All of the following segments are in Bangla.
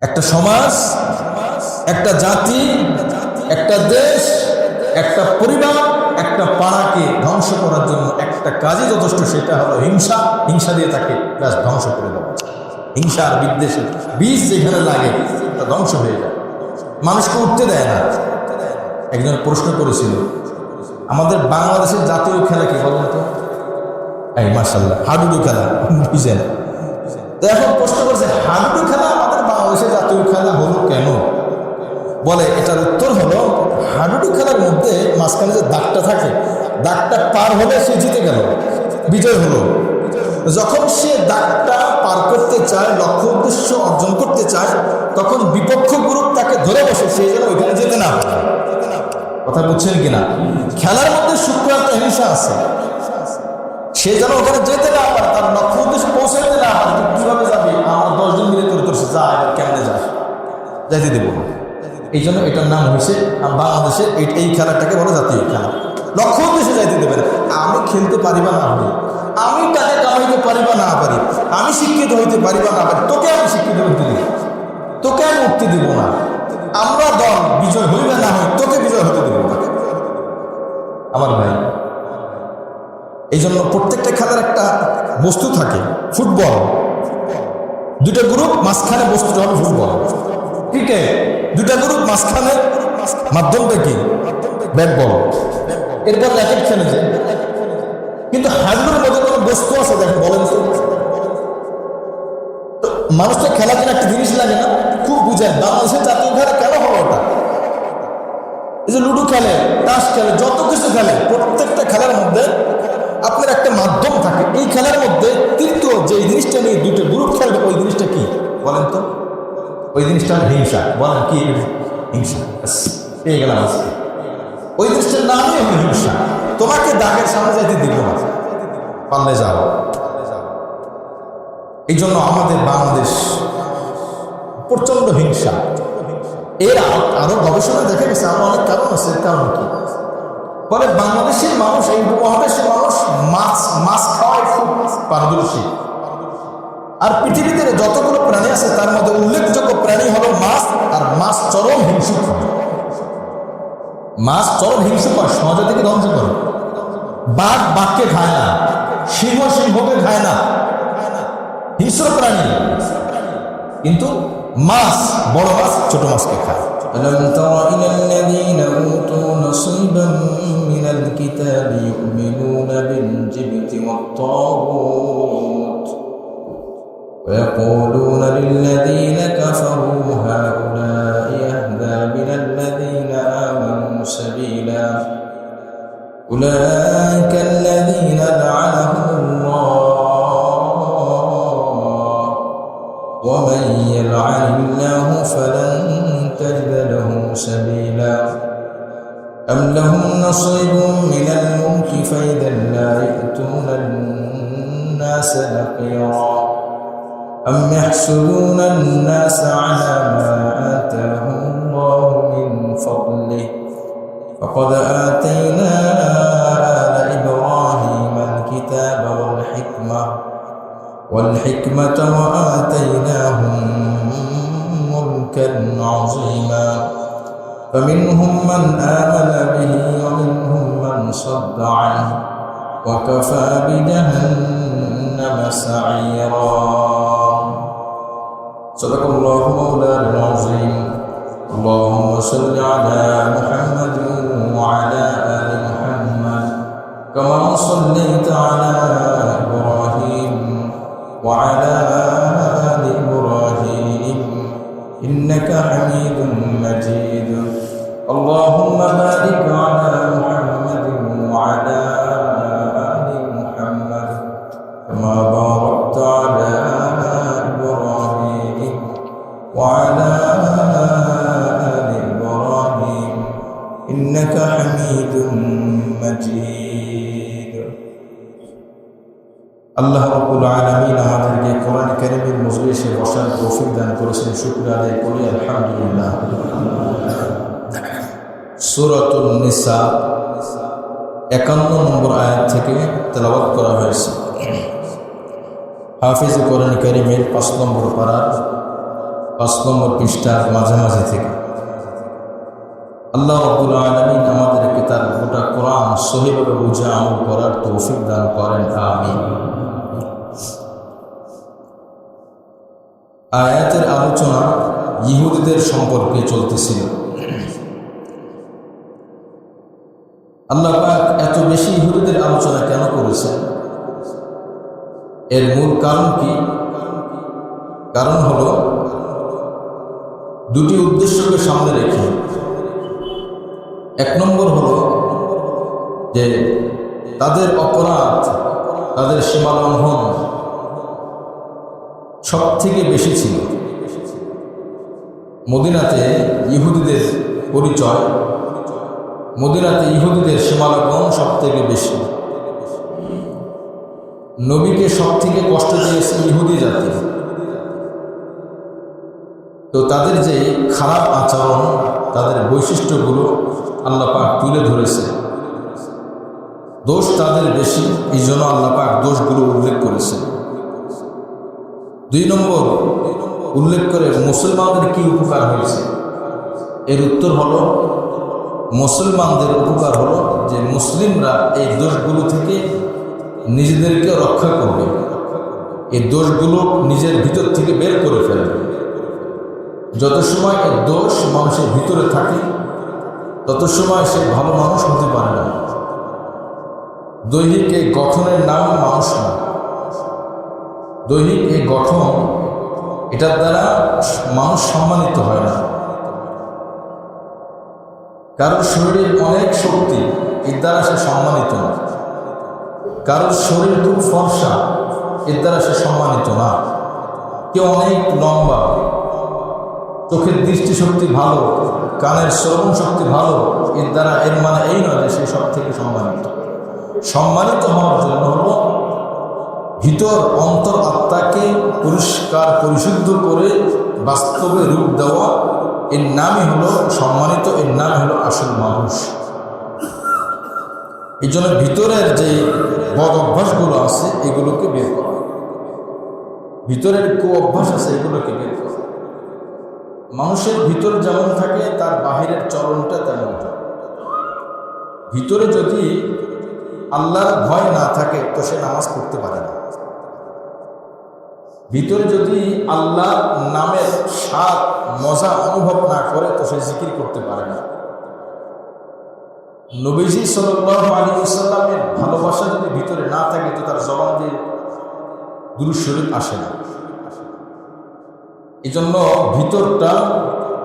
একটা সমাজ, একটা জাতি, একটা দেশ, একটা পরিবার, একটা পাড়াকে ধ্বংস করার জন্য একটা কাজই যথেষ্ট, সেটা হলো হিংসা। হিংসা দিয়ে তাকে ব্যাস ধ্বংস করে দেওয়া। হিংসা আর বিদ্বেষের বীজ যেখানে লাগে তা ধ্বংস হয়ে যায়, মানুষকে উঠতে দেয় না। একজন প্রশ্ন করেছিল, আমাদের বাংলাদেশের জাতীয় খেলা কি বলেন তো? এই মাশাআল্লাহ, হাডুডু খেলা, বুঝেন? তো এখন প্রশ্ন করছে, হাডুডু খেলা আমাদের বাংলাদেশের জাতীয় খেলা হলো কেন? বলে এটার উত্তর হলো, হাডুডু খেলার মধ্যে মাঝখানে যে দাগটা থাকে, দাগটা পার হলে সে জিতে গেল, বিজয় হলো। যখন সে দাগটা পার করতে চায়, লক্ষ্য উদ্দেশ্য অর্জন করতে চায়, তখন বিপক্ষ গ্রুপ তাকে ধরে বসে, সে যেন ওইখানে যেতে না পারে। কথা বুঝছেন কিনা? খেলার মধ্যে সূক্ষ্ম একটা হিংসা আছে, সে যেন ওখানে যেতে না পারে, তার লক্ষ্য উদ্দেশ্যে পৌঁছাতে না পারে। কিভাবে যাবে? আমরা 10 জন মিলে তৈরি করছি, যা এবার কেমনে যায়, যাইতে দেবো না। এই জন্য এটার নাম হয়েছে বাংলাদেশের এই খেলাটাকে বলো জাতীয় খেলা। লক্ষ্য উদ্দেশ্যে যাইতে দেবে না। আমি খেলতে পারি বা না পারি, আমি টাকা কামাইতে পারি বা না পারি, আমি শিক্ষিত হইতে পারি বা না পারি, তোকে আমি শিক্ষিত হইতে দিব, তোকে আমি উঠতে দিব না। আমরা দল বিজয় হইবে না হয়, তোকে বিজয় হতে দেব না। আমার ভাই, এই জন্য প্রত্যেকটা খেলার একটা বস্তু থাকে। ফুটবল, দুটো গ্রুপ, মাঝখানে বস্তুটা হবে ফুটবল। ক্রিকেট, দুটা গ্রুপ, মাঝখানে মাধ্যমটা কি? Bat ball. এরপর র্যাকেট খেলে যায়। কিন্তু হাডুডুর মধ্যে কোনো বস্তু আছে দেখেন, বলেন তো? মানুষটা খেলার জন্য একটা জিনিস লাগে না? খুব বুঝেন, বাংলাদেশের জাতীয় খেলা কেন হলো ওটা? এই যে লুডো খেলে, তাস খেলে, যত কিছু খেলে, প্রত্যেকটা খেলার মধ্যে আপনার একটা মাধ্যম থাকে। এই খেলার মধ্যে তৃতীয় যে জিনিসটা নিয়ে দুটো গ্রুপ খেলবে, ওই জিনিসটা কি বলেন তো? ওই জিনিসটা হিংসা। বলেন কি? হিংসা। পেয়ে গেলাম আজকে। ওই জিনিসটার নামই হলো হিংসা। তোমাকে দাগের সামনে যাইতে দিব না, পাল্লে যাও। এই জন্য আমাদের বাংলাদেশ প্রচন্ড হিংসা। এর আরো গবেষণা দেখা গেছে আরো অনেক কারণ আছে। কারণ কি? বলে বাংলাদেশের মানুষ, এই উপমহাদেশের মানুষ মাছ খাওয়ায় খুব পারদর্শী। আর পৃথিবীতে যতগুলো প্রাণী আছে তার মধ্যে উল্লেখযোগ্য প্রাণী হলো মাছ। আর মাছ চরম হিংসুক হয়। মাছ চরম হিংসুক হয়, সহজাতিকে ধ্বংস করে। বাঘ বাঘকে খায় না, সিংহ সিংহকে খায় না, হিংস্র প্রাণী। কিন্তু মাছ, বড় মাছ ছোট মাছকে খায়। ألم تر إلى الذين أوتوا نصيبا من الكتاب يؤمنون بالجبت والطاغوت ويقولون للذين كفروا هؤلاء أهدى من الذين آمنوا سبيلا أولئك الذين لعنهم الله ومن يلعن الله فلن تجد له سبيلا أم لهم نصيب من الملك فإذا لا يؤتون الناس نقيرا أم يحسدون الناس على ما آتاهم الله من فضله فقد آتينا آل إبراهيم الكتاب والحكمة وآتيناهم ملكا عظيما فمنهم من آمن به ومنهم من صد عنه وكفى بجهنم سعيرا صدق الله مولانا العظيم اللهم صل على محمد وعلى آل محمد كما صليت على إبراهيم وعلى آل إبراهيم إنك حميد مجيد اللهم بارك على محمد وعلى آل محمد كما باركت على إبراهيم وعلى آل إبراهيم إنك حميد مجيد আল্লাহ রাব্বুল আলামিন আমাদেরকে কোরআন কারীমের মজলিসে বসার তৌফিক দান করেছেন। শুকর আদায় করি আলহামদুলিল্লাহ। সূরাতুন নিসা 51 নম্বর আয়াত থেকে তেলাওয়াত করা হয়েছে। হাফিজ কোরআন কারীমের 5 নম্বর পারা 5 নম্বর পৃষ্ঠার মাঝামাঝি থেকে। আল্লাহ রাব্বুল আলামিন আমাদেরকে তার গোটা কোরআন সহিভাবে বুঝে আমল করার তৌফিক দান করেন, আমিন। আয়াতের আলোচনা ইহুদিদের সম্পর্কে চলতেছিল। আল্লাহ পাক এত বেশি ইহুদিদের আলোচনা কেন করেছেন? এর মূল কারণ কি? কারণ হলো দুটি উদ্দেশ্যকে সামনে রেখে। 1 নম্বর হলো যে তাদের অপরাধ, তাদের সীমালঙ্ঘন সব থেকে বেশি ছিল। মদিনাতে ইহুদিদের পরিচয়, মদিনাতে ইহুদিদের সীমালঙ্ঘন সব থেকে বেশি। নবীকে সব থেকে কষ্ট দিয়েছে ইহুদি জাতি। তো তাদের যে খারাপ আচরণ, তাদের বৈশিষ্ট্যগুলো আল্লাহ পাক তুলে ধরেছে। দোষ তাদের বেশি, এই জন্য আল্লাহ পাক দোষগুলো উল্লেখ করেছে। 2 নম্বর উল্লেখ করে মুসলমানদের কি উপকার হয়েছে? এর উত্তর হলো মুসলমানদের উপকার হলো যে মুসলিমরা এই দোষগুলো থেকে নিজেদেরকে রক্ষা করবে, এই দোষগুলো নিজের ভিতর থেকে বের করে ফেলবে। যত সময় এই দোষ মানুষের ভিতরে থাকে তত সময় সে ভালো মানুষ হতে পারে না। দৈহিক এই গঠনের নাম মানুষ না। দৈহিক এই গঠন, এটার দ্বারা মানুষ সম্মানিত হয় না। কারোর শরীরে অনেক শক্তি, এর দ্বারা সে সম্মানিত না। কারোর শরীর খুব ফর্সা, এর দ্বারা সে সম্মানিত না। কেউ অনেক লম্বা, চোখের দৃষ্টিশক্তি ভালো, কানের শ্রবণ শক্তি ভালো, এর দ্বারা এর মানে এই নয় যে সে সব থেকে সম্মানিত। সম্মানিত হওয়ার জন্য হলো ভিতর অন্তর আত্মাকে পরিষ্কার পরিশুদ্ধ করে বাস্তবে রূপ দেওয়া। এর নামই হলো সম্মানিত, এর নাম হলো আসল মানুষ। এই জন্য ভিতরের যে বদ অভ্যাসগুলো আছে এগুলোকে বের করা, ভিতরের কু অভ্যাস আছে এগুলোকে বের করা। মানুষের ভিতর যেমন থাকে তার বাহিরের চলনটা তেমন থাকে। ভিতরে যদি আল্লাহর ভয় না থাকে তো সে নামাজ পড়তে পারে না। ভিতরে যদি আল্লাহ নামের স্বাদ মজা অনুভব না করে তো সে জিকির করতে পারে না। নবীজি সাল্লাল্লাহু আলাইহি ওয়াসাল্লামের ভালোবাসা যদি ভিতরে না থাকে তো তার জবান দিয়ে দুরূদ শরীফ আসে না। এই জন্য ভিতরটা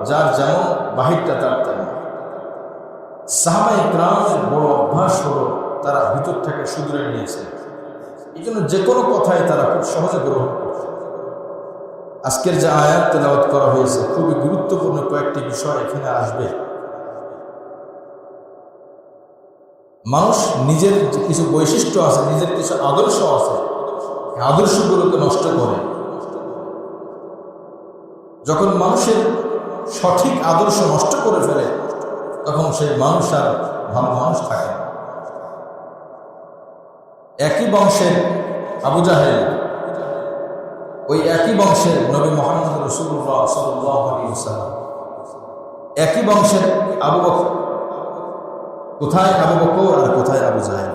যার যেমন বাহিরটা তার তেমন। সাহাবায়ে কেরামের বড় অভ্যাস হলো তারা ভিতর থেকে শুধরে নিয়েছে। এই জন্য যে কোনো কথাই তারা খুব সহজে গ্রহণ করছে। আজকের যে আয়াত তেলাওয়াত করা হয়েছে খুবই গুরুত্বপূর্ণ কয়েকটি বিষয় এখানে আসবে। মানুষ নিজের কিছু বৈশিষ্ট্য আছে, নিজের কিছু আদর্শ আছে, এই আদর্শগুলোকে নষ্ট করে। যখন মানুষের সঠিক আদর্শ নষ্ট করে ফেলে তখন সেই মানুষ আর ভালো মানুষ থাকে না। একই বংশের আবু জাহেল, ওই একই বংশের নবী মুহাম্মদ রাসূলুল্লাহ সাল্লাল্লাহু আলাইহি ওয়াসাল্লাম, একই বংশের আবু বকর। কোথায় আবু বকর আর কোথায় আবু জাহেল?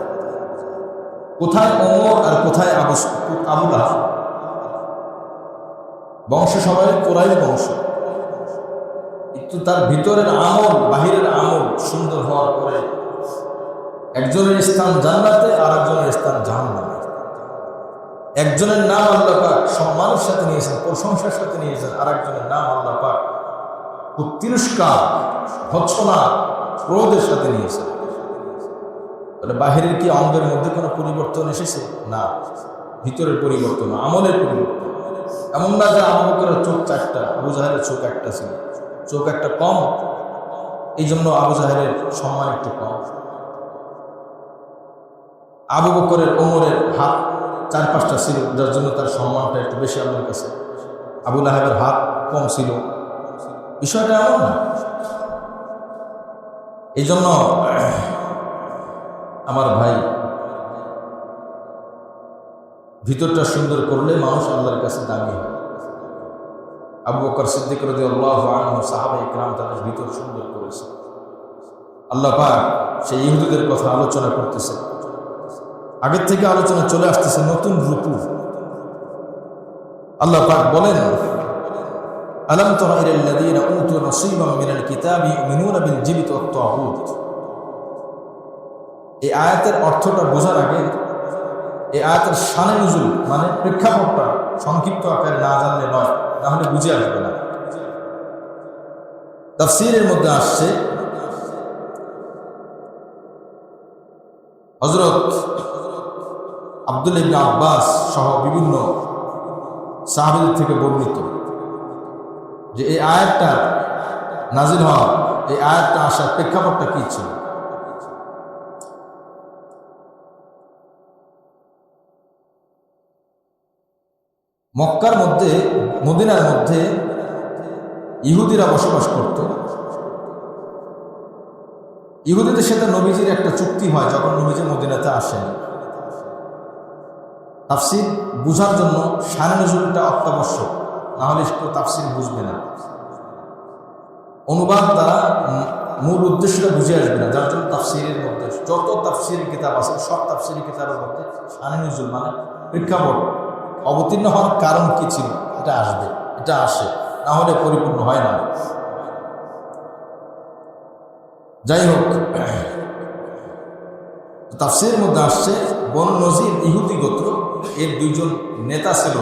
কোথায় ওমর আর কোথায় আবু লাহাব? বংশ সবাই কোরাইশ বংশ, কিন্তু তার ভিতরের আমল বাহিরের আমল সুন্দর হওয়ার পরে একজনের স্থান জান্নাতে আর একজনের স্থান জাহান্নামে। একজনের নাম আল্লাহ পাক সম্মানের সাথে নিয়েছেন, প্রশংসার সাথে নিয়েছেন, আর একজনের নাম আল্লাহ পাক খুব তিরস্কার, ভৎসনা, ক্রোধের সাথে নিয়েছেন। তাহলে বাহিরের কি অঙ্গের মধ্যে কোনো পরিবর্তন এসেছে? না, ভিতরের পরিবর্তন, আমলের পরিবর্তন। এমন না যে আবু বকরের চোখ 4টা, আবু জাহেলের চোখ 1টা ছিল, চোখ একটা কম, এই জন্য আবু জাহেলের সম্মান একটু কম। আবু বকরের ওমরের হাত 4-5টা ছিল, যার জন্য তার সম্মানটা একটু বেশি আল্লাহর কাছে। আবু লাহাবের হাত কম ছিল, বিষয়টা এমন না। এই জন্য আমার ভাই, ভিতরটা সুন্দর করলে মানুষ আল্লাহর কাছে দামি হয়। আবু বকর সিদ্দিক রাদিয়াল্লাহু আনহু সাহাবা ইকরাম তাদের ভিতর সুন্দর করেছে। আল্লাহ পাক সেই ইহুদিদের কথা আলোচনা করতেছে, আগের থেকে আলোচনা চলে আসতেছে নতুন রূপ। আল্লাহ পাক বলেন, আলাম তারা ইলাল লাযীনা উতু নাসীবাম মিনাল কিতাবি ইউমিনুনা বিল জিবতি ওয়াত তাগুত। এই আয়াতের অর্থটা বোঝার আগে এই আয়াতের শানে নুজুল মানে প্রেক্ষাপটটা সংক্ষিপ্ত আকারে না জানলে নয়, না হলে বুঝে আসবে না। তাফসীরের মধ্যে আসছে হযরত আব্দুল্লাহ ইবনে আব্বাস সহ বিভিন্ন সাহাবীদের থেকে বর্ণিত যে এই আয়াতটা নাজিল হওয়া, এই আয়াতটা আসার প্রেক্ষাপটটা কি ছিল। মক্কার মধ্যে, মদিনার মধ্যে ইহুদিরা বসবাস করত। ইহুদিদের সাথে নবীজির একটা চুক্তি হয় যখন নবীজি মদিনাতে আসেন। তাফসীর বুঝার জন্য শানে নুজুলটা অত্যাবশ্যক, না হলে কেউ তাফসীর বুঝবে না। অনুবাদ দ্বারা মূল উদ্দেশ্যটা বুঝে আসবে না, যার জন্য তাফসীরের মধ্যে যত তাফসীরের কিতাব আছে সব তাফসীরের কিতাবের মধ্যে শানে নুজুল মানে প্রেক্ষাপট, অবতীর্ণ হওয়ার কারণ কি ছিল এটা আসবে, এটা আসে, না হলে পরিপূর্ণ হয় না। যাই হোক, তাফসীরের মধ্যে আসছে বনু নজির ইহুদি গোত্র, এর দুইজন নেতা ছিল।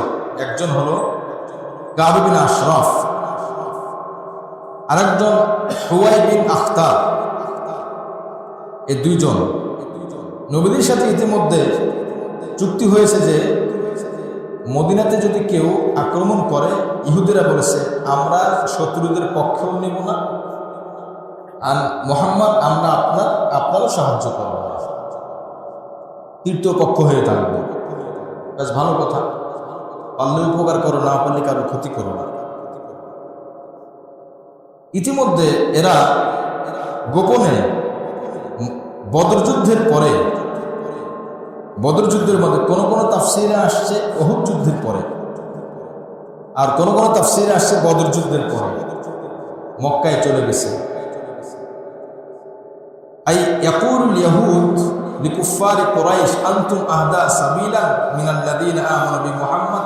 একজন হলো কাব বিন আশরাফ, আরেকজন হুয়াই বিন আখতার। এই দুইজন নবীদের সাথে ইতিমধ্যে চুক্তি হয়েছে যে মদিনাতে যদি কেউ আক্রমণ করে, ইহুদিরা বলেছে আমরা শত্রুদের পক্ষেও নেব না, আর মুহাম্মদ আমরা আপনারও সাহায্য করব না, তৃতীয় পক্ষ হয়ে থাকবে। বেশ ভালো কথা, পারলে উপকার করো, না পারলে কারো ক্ষতি করো না। ইতিমধ্যে এরা গোপনে বদর যুদ্ধের পরে, বদর যুদ্ধের মধ্যে কোনো কোনো তাফসীরে আসছে উহুদ যুদ্ধের পরে, আর কোনো কোনো তাফসীরে আসছে বদর যুদ্ধের পরে মক্কায় চলে গেছে। আই ইয়াকুলুল ইয়াহুদ লিকুফারি কুরাইশ আনতুম আহদা সাবিলান মিনাল্লাযীনা আমানু বিমুহাম্মদ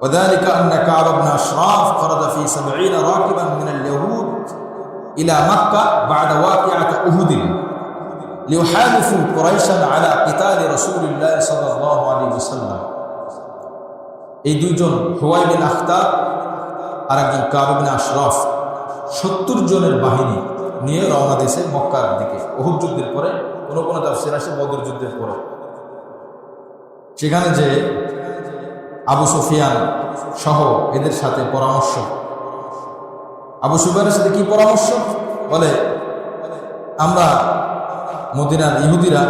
وذلك أن كعب بن أشراف خرج في 70 راكبا من اليهود إلى مكة بعد واقعة أحد ليحالفوا قريشا على قتال رسول الله صلى الله عليه وسلم। এই দুইজন হুয়াই বিন আখতার আর একজন কাব বিন আশরাফ 70 জনের বাহিনী নিয়ে রওনা দিয়েছে মক্কার দিকে উহুদ যুদ্ধের পরে, কোনো কোনো তাফসীর আসে বদর যুদ্ধের পরে। সেখানে যে আবু সুফিয়ান সহ এদের সাথে পরামর্শ, আবু সুফিয়ানের সাথে কি পরামর্শ বলে, আমরা মদিনার ইহুদিরা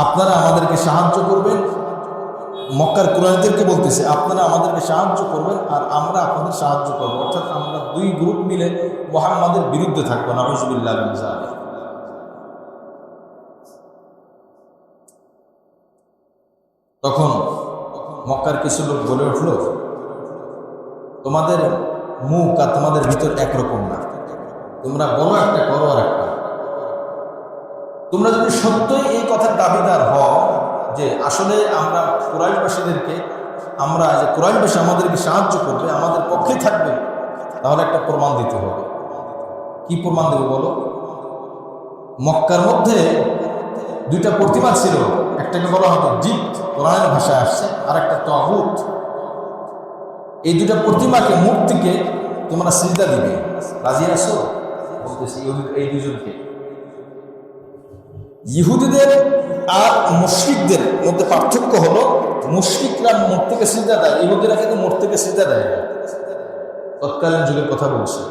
আপনারা আমাদেরকে সাহায্য করবেন, মক্কার কুরাইশদেরকে বলতেছে আপনারা আমাদেরকে সাহায্য করবেন আর আমরা আপনাদের সাহায্য করব, অর্থাৎ আমরা দুই গ্রুপ মিলে মুহাম্মাদের বিরুদ্ধে থাকবো। নাউযুবিল্লাহ মিন যালিক। তখন মক্কার কিছু লোক বলে উঠল, তোমাদের মুখ আর তোমাদের ভিতর একরকম না, তোমরা বলো একটা করো আর একটা। তোমরা যদি সত্যই এই কথার দাবিদার হও যে আসলে আমরা কুরাইশবাসীদেরকে, আমরা যে কুরাইশবাসী আমাদেরকে সাহায্য করবে, আমাদের পক্ষে থাকবে, তাহলে একটা প্রমাণ দিতে হবে। কি প্রমাণ দেবে বলো? মক্কার মধ্যে দুইটা প্রতিমা ছিল, একটাকে বলা হতো জিত, কোরআনের ভাষায় আসছে, আর একটা তাগুত। এই দুইটা প্রতিমাকে, মূর্তিকে তোমরা সিজদা দিবে, রাজি আছো? বলতেছি এই দুজনকে। ইহুদিদের আর মুশরিকদের মধ্যে পার্থক্য হলো, মুশরিকরা মূর্তিকে সিজদা দেয়, ইহুদিরা কিন্তু মূর্তিকে সিজদা দেয় না। তৎকালীন যুগের কথা বলছি।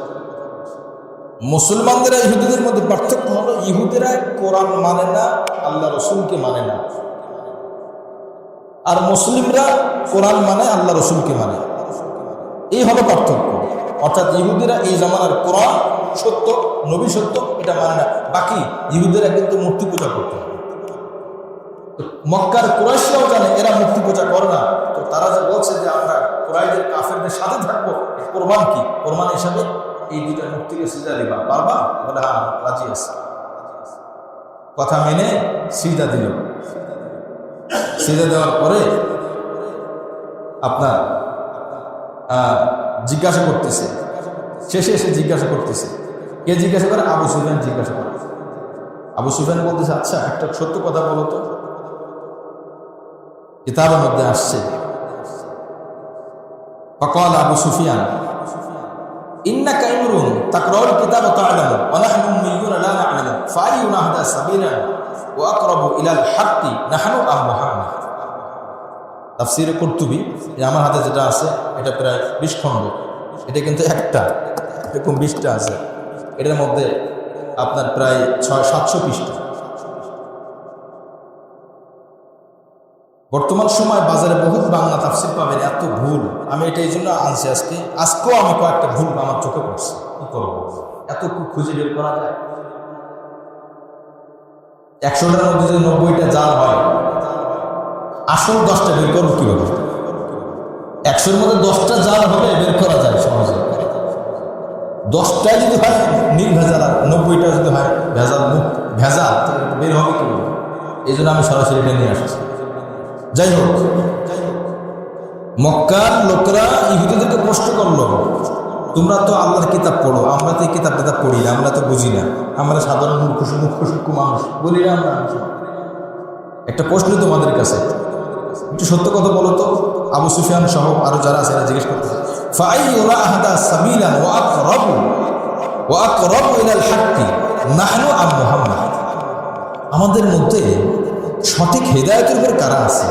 মুসলমানদের ইহুদিদের মধ্যে পার্থক্য হলো, ইহুদিরা কোরআন মানে না, আল্লাহ রসুলকে মানে না, আর মুসলিমরা কোরআন মানে, আল্লাহ রসুলকে মানে। এই হলো পার্থক্য। অর্থাৎ ইহুদিরা এই জামানার কোরআন সত্য, নবী সত্য, এটা মানে না। বাকি ইহুদিরা কিন্তু মূর্তি পূজা করত। মক্কার কুরাইশরাও জানে এরা মূর্তি পূজা করে না, তো তারা যে বলছে যে আমরা কুরাইশের কাফেরদের সাথে থাকবো, কোরবান কি? কোরবান হিসাবে এই দুইটা মূর্তিকে সিজদা দিবা, পারবা? বলে হ্যাঁ, রাজি আছে। কথা মেনে সিজদা দিল। সিজদা দেওয়ার পরে আপনার জিজ্ঞাসা করতেছে, শেষে এসে জিজ্ঞাসা করতেছে, কে জিজ্ঞাসা করে? আবু সুফিয়ান জিজ্ঞাসা করে। আবু সুফিয়ান বলতেছে, আচ্ছা একটা সত্য কথা বলো তো, কিতাবের মধ্যে আসছে, فقال أبو سفيان إنك امرؤ تقرأ الكتاب تعلم ونحن أميون لا نعلم فأينا أهدى سبيلا وأقرب إلى الحق نحن أم محمد। তাফসীরে কুরতুবী, আমার হাতে যেটা আছে এটা প্রায় 20 খণ্ড, এটা কিন্তু একটা, এরকম 20টা আছে, এটার মধ্যে আপনার প্রায় 600-700 পৃষ্ঠা। বর্তমান সময় বাজারে বহুত বাংলা তাফসীর পাবেন, এত ভুল। আমি এটা এই জন্য আনছি আজকেও আমি কয়েকটা ভুল আমার চোখে পড়ছে, কি করবো, এত খুঁজে বের করা যায়? 100টার মধ্যে যদি 90টা জাল হয়, আসল 10টা বের করবো কিভাবে? 100-র মধ্যে 10টা জাল হবে, বের করা যায় সহজে। 10টাই যদি হয় নির্ভেজাল, আর 90টা যদি হয় ভেজাল ভেজাল, বের হবে কিভাবে? এই জন্য আমি সরাসরি এটা নিয়ে আসছি। যাই হোক, মক্কার লোকরা ইহুদিদেরকে প্রশ্ন করলো, তোমরা তো আল্লাহর কিতাব পড়ো, আমরা তো এই কিতাব পড়ি না, আমরা তো বুঝি না, আমরা সাধারণ মুখ্য মানুষ, বলি না আমরা। একটা প্রশ্ন তোমাদের কাছে, একটু সত্য কথা বলো তো। আবু সুফিয়ান সহ আরো যারা আছে জিজ্ঞেস করতেছে, ফাআইয়ুনা আহদা সাবিলান ওয়া আকরাবু ইলাল হাক্কি নাহনু আম মুহাম্মদ। আমাদের মধ্যে সঠিক হেদায়েতের উপর কারা আছে?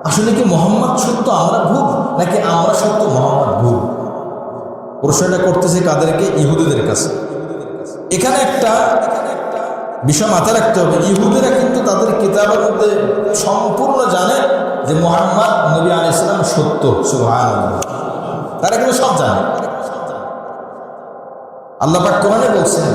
আসলে কি মোহাম্মদ সত্য, আমরা ভুল, নাকি আমরা সত্য মোহাম্মদ ভুল? প্রশ্নটা করতেছে কাদেরকে? ইহুদিদের কাছে। এখানে একটা বিষয় মাথায় রাখতে হবে, ইহুদিরা কিন্তু তাদের কিতাবের মধ্যে সম্পূর্ণ জানে যে মুহাম্মদ নবী আলাইহিস সালাম সত্য। সুবহানাল্লাহ, তারা কিন্তু সব জানে। আল্লাহ পাক কোরআনে বলছেন,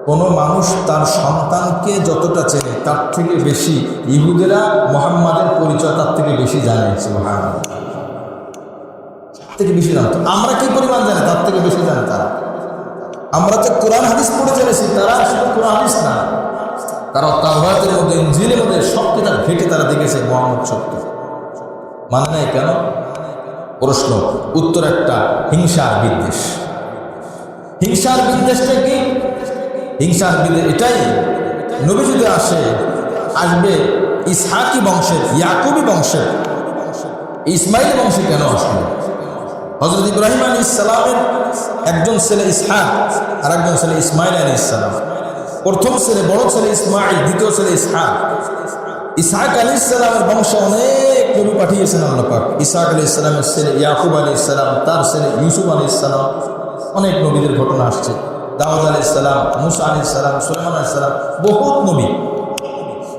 কোন মানুষ তার সন্তানকে যতটা চেনে তার থেকে বেশি ইহুদিরা মুহাম্মাদের পরিচয় তার থেকে বেশি জানে। সুবহানাল্লাহ, তার থেকে বেশি জানতো। আমরা কি পরিমাণ জানি? তার থেকে বেশি জানে তারা। আমরা তো কোরআন হাদিস পড়ে চলেছি, তারা আসলে কোরআন হাদিস না, তারা তাওরাতের মধ্যে, ইনজিলের মধ্যে সব কিতাব ঘেটে তারা দেখেছে মুহাম্মদ সত্য। মানে নাই কেন? প্রশ্ন, উত্তর একটা, হিংসার বিদ্বেষ। হিংসার বিদ্বেষটা কি? হিংসার বিদ্বেষ এটাই, নবী যদি আসবে ইসহাকি বংশের, ইয়াকুবি বংশের, ইসমাইল বংশে কেন আসবে? হযরত ইব্রাহিম আলাইহিস সালামের একজন ছেলে ইসহাক আর একজন ছেলে ইসমাইল আলাইহিস সালাম। প্রথম ছেলে, বড় ছেলে ইসমাইল, দ্বিতীয় ছেলে ইসহাক। ইসহাক আলাইহিস সালামের বংশে অনেক নবী পাঠিয়েছেন আল্লাহ পাক। ইসহাক আলাইহিস সালামের ছেলে ইয়াকুব আলাইহিস সালাম, তার ছেলে ইউসুফ আলাইহিস সালাম, অনেক নবীদের ঘটনা আসছে। দাউদ আলাইহিস সালাম, মুসা আলাইহিস সালাম, সুলাইমান আলাইহিস সালাম, বহুত নবী।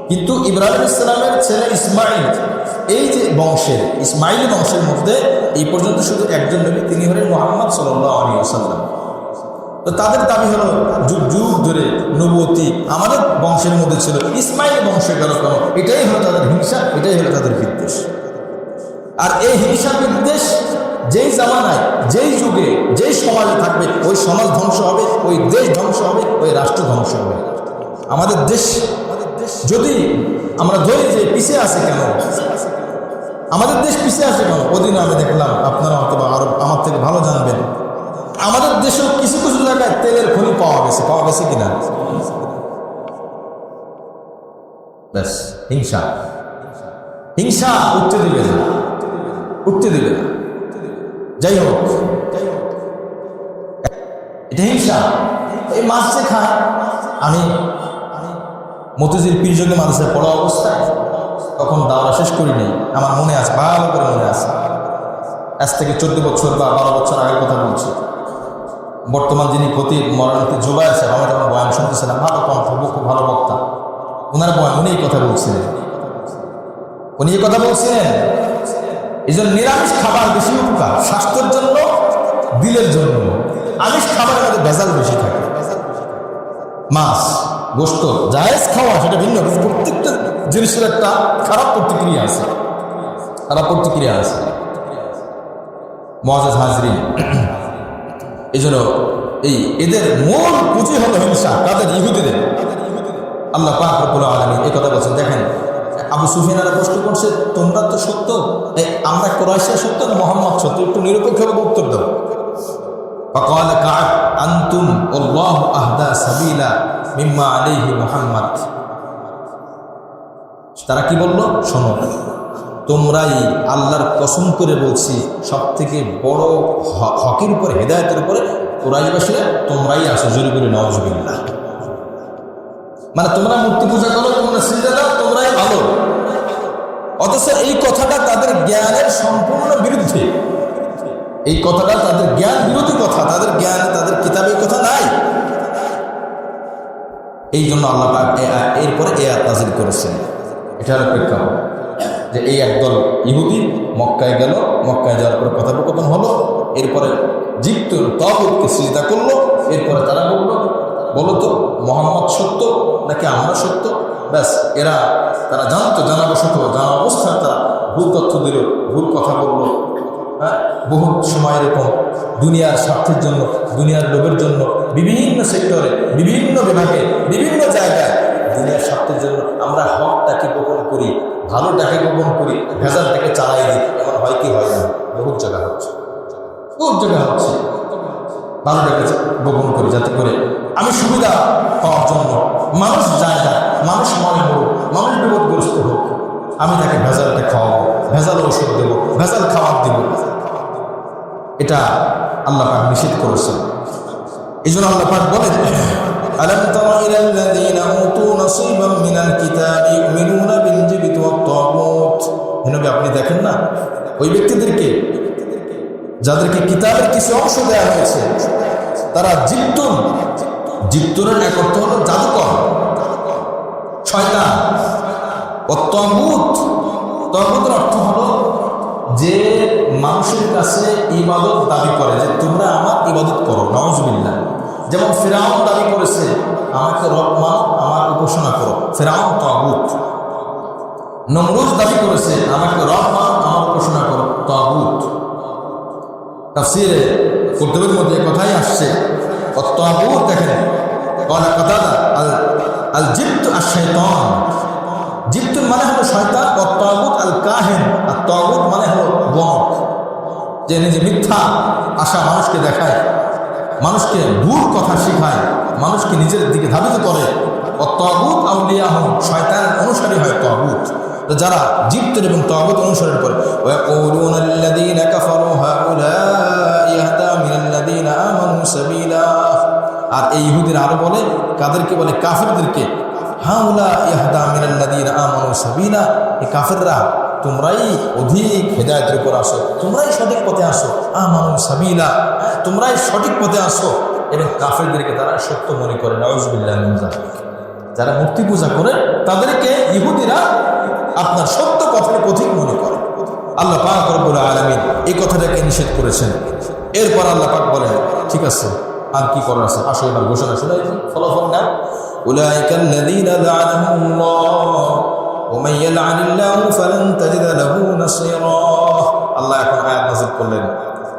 কিন্তু ইব্রাহিম আলাইহিস সালামের ছেলে ইসমাইল, এই যে বংশের, ইসমাইল বংশের মধ্যে এই পর্যন্ত শুধু একজন নবী, তিনি হলেন মুহাম্মদ সাল্লাল্লাহু আলাইহি ওয়াসাল্লাম। তো তাদের দাবি হলো যুগ যুগ ধরে নবুয়তি আমাদের বংশের মধ্যে ছিল, ইসমাইল বংশে গেল কেন? এটাই হলো তাদের হিংসা, এটাই হলো তাদের বিদ্বেষ। আর এই হিংসা বিদ্বেষ যেই জামানায়, যেই যুগে, যেই সমাজে থাকবে, ওই সমাজ ধ্বংস হবে, ওই দেশ ধ্বংস হবে, ওই রাষ্ট্র ধ্বংস হবে। আমাদের দেশ যদি আমরা ধরি যে পিছিয়ে আছে কেন, আমাদের দেশ পিছিয়ে আছে কেন? ওদিনও আমি দেখলাম, আপনারা অথবা আরো আমার থেকে ভালো জানবেন, আমাদের দেশেও কিছু কিছু জায়গায় তেলের খনি পাওয়া গেছে কিনা? ব্যাস, হিংসা, হিংসা উঠতে দিবে না, উঠতে দিবে না। যাই হোক, এটা হিংসা। এই মাছ যে খায়, আমি মতিঝিল পীরজঙ্গি মাদ্রাসায় পড়া অবস্থায় তখন দাওয়া শেষ করি নেই, আমার মনে আছে, ভালো করে মনে আছে। আজ থেকে 14 বছর বা 12 বছর আগের কথা বলছি। বর্তমান যিনি খতিব মৌলানা জুবায়ের সাহেব, আমরা যখন বয়ান শুনতেছিলাম, ভালো কণ্ঠ, খুব ভালো বক্তা, ওনার বয়ান, উনি এই কথা বলছিলেন। উনি এই কথা বলছিলেন, এই জন্য নিরামিষ খাবার বেশি উপকার স্বাস্থ্যের জন্য, দিলের জন্য। আমিষ খাবারের মধ্যে ভেজাল বেশি থাকে। মাছ, গোশত জায়েজ খাওয়া সেটা ভিন্ন, প্রত্যেকটা জিনিসের একটা খারাপ প্রতিক্রিয়া আছে, খারাপ প্রতিক্রিয়া আছে। মুআজ্জাজ হাজরিন, এই জন্য এদের মূল পুঁজি হলো হিংসা। কাদের? ইহুদিদের। আল্লাহ পাক রব্বুল আলামিন এই কথা বলছেন। দেখেন, আবু সুফিয়ানরা প্রশ্ন করছে, তোমরা তো সত্য, আমরা কুরাইশরা সত্য না মুহাম্মদ সত্য? একটু নিরপেক্ষভাবে উত্তর দাও। فقال كعب أنتم والله أهدى سبيلا مما عليه محمد। তারা কি বলল? শোনো, তোমরাই আল্লাহর কসম করে বলছি সব থেকে বড় হকের উপরে, হেদায়েতের উপরে কুরাইশবাসীরা তোমরাই আসো। জোরে বলে নাউজুবিল্লাহ। মানে তোমরা মূর্তি পূজা করো, তোমরা সিজদা দাও, তোমরাই ভালো। অথচ এই কথাটা তাদের জ্ঞানের সম্পূর্ণ বিরুদ্ধে। এই কথাটা তাদের জ্ঞান বিরোধী কথা। তাদের জ্ঞান, তাদের কিতাবে কথা নাই। এই জন্য আল্লাহ পাক এরপরে এই আয়াত নাযিল করেছেন। এটা হলো প্রেক্ষাপট যে এই একদল ইহুদি মক্কায় গেল, মক্কায় যাওয়ার পরে কথোপকথন হলো, এরপরে জিপ্ত তাগুতকে সিজদা করলো। এরপরে তারা বলো তো মুহাম্মদ সত্য নাকি আমরা সত্য? ব্যাস, তারা জানতো, জানাবশত জানা অবস্থায় তারা ভুল তথ্য দিল, ভুল কথা বললো। হ্যাঁ, বহু সময় এরকম দুনিয়ার স্বার্থের জন্য, দুনিয়ার লোভের জন্য বিভিন্ন সেক্টরে, বিভিন্ন বিভাগে, বিভিন্ন জায়গায় দুনিয়ার স্বার্থের জন্য আমরা হকটাকে গোপন করি, ভালোটাকে গোপন করি, ভেজালটাকে চালাই দিই। এমন হয় কি হয় না? বহু জায়গা হচ্ছে, বহু জায়গা হচ্ছে। ভালোটাকে গোপন করি যাতে করে আমি সুবিধা পাওয়ার জন্য মানুষ যায় না, মানুষ মনে হোক, মানুষ বিপদগ্রস্ত হোক, আমি তাকে ভেজালটা খাওয়াবো, ভেজাল ওষুধ দেবো, ভেজাল খাবার দেবো। এটা আল্লাহ পাক নিষেধ করেছেন। এই জন্য আল্লাহ পাক বলেন, আলাম তারা ইলাল্লাযীনা উতু নাসীবাম মিনাল কিতাবি ইউমিনুনা বিল জিবতি ওয়াত তাগুত। নবী, আপনি দেখেন না ওই ব্যক্তিদেরকে যাদেরকে কিতাবের কিছু অংশ দেওয়া হয়েছে, তারা জিপ্তুনের এক অর্থ হলো জাদুকর, শয়তান। তাগুতের অর্থ হলো যে মানুষের কাছে ইবাদত দাবি করে, যে তোমরা আমার ইবাদত করো। নাউজুবিল্লাহ। যেমন ফিরআউন দাবি করেছে আমাকে রব মানো, আমার উপাসনা করো, ফিরআউন তাগুত। নমরুদ দাবি করেছে আমাকে রব মানো, আমার উপাসনা করো, তাগুত। তাফসীরে কুতুবের মধ্যে কথাই আসছে, তাগুত দেখেন কলা কাতাদা আল জিব্ত আশ-শাইতান। জিব্তুল মানে হলো শয়তান, তাগুত আল কাহিন। আর তাগুত মানে হলো গণক, যে নিজে মিথ্যা আশা মানুষকে দেখায়, মানুষকে ভুল কথা শেখায়, মানুষকে নিজের দিকে ধাবিত করে। তাগুত আউলিয়াহুম, শয়তানের অনুসারী হয় তাগুত। যারা জিপ্তের এবং তাগুত অনুসরণ করে, ওয়ায়াকুলুনা লিল্লাযীনা কাফারু হাউলাই আহদা মিনাল্লাযীনা আমানু সাবিলা। আর এই ইহুদিরা আরো বলে, কাদেরকে বলে? কাফেরদেরকে। হাউলা ইহদা মিনাল্লাযীনা আমানু সাবিলা, এই কাফেররা তোমরাই অধিক হেদায়েতের উপর আসো, তোমরাই সঠিক পথে আসো। আমানু সাবিলা, তোমরাই সঠিক পথে আসো। এবং কাফেরদেরকে তারা সত্য মনে করে। নাউজুবিল্লাহ মিন যালিক। যারা মূর্তি পূজা করে তাদেরকে ইহুদিরা আপনার সত্য পথের পথিক মনে করে। আল্লাহ পাক রব্বুল আলামিন এই কথাটাকে নিষেধ করেছেন। এরপর আল্লাহ পাক বলেন, ঠিক আছে, আর কি করার আছে? আসো এবার ঘোষণা শোনাই, ফলাফল নাও। উলাইকাল্লাযীনা লা'আনাহুমুল্লাহ ওয়া মান ইয়াল'আনিল্লাহু ফালান তাজিদা লাহু নাসীরা। আল্লাহ এখন আয়াত নাযিল করলেন,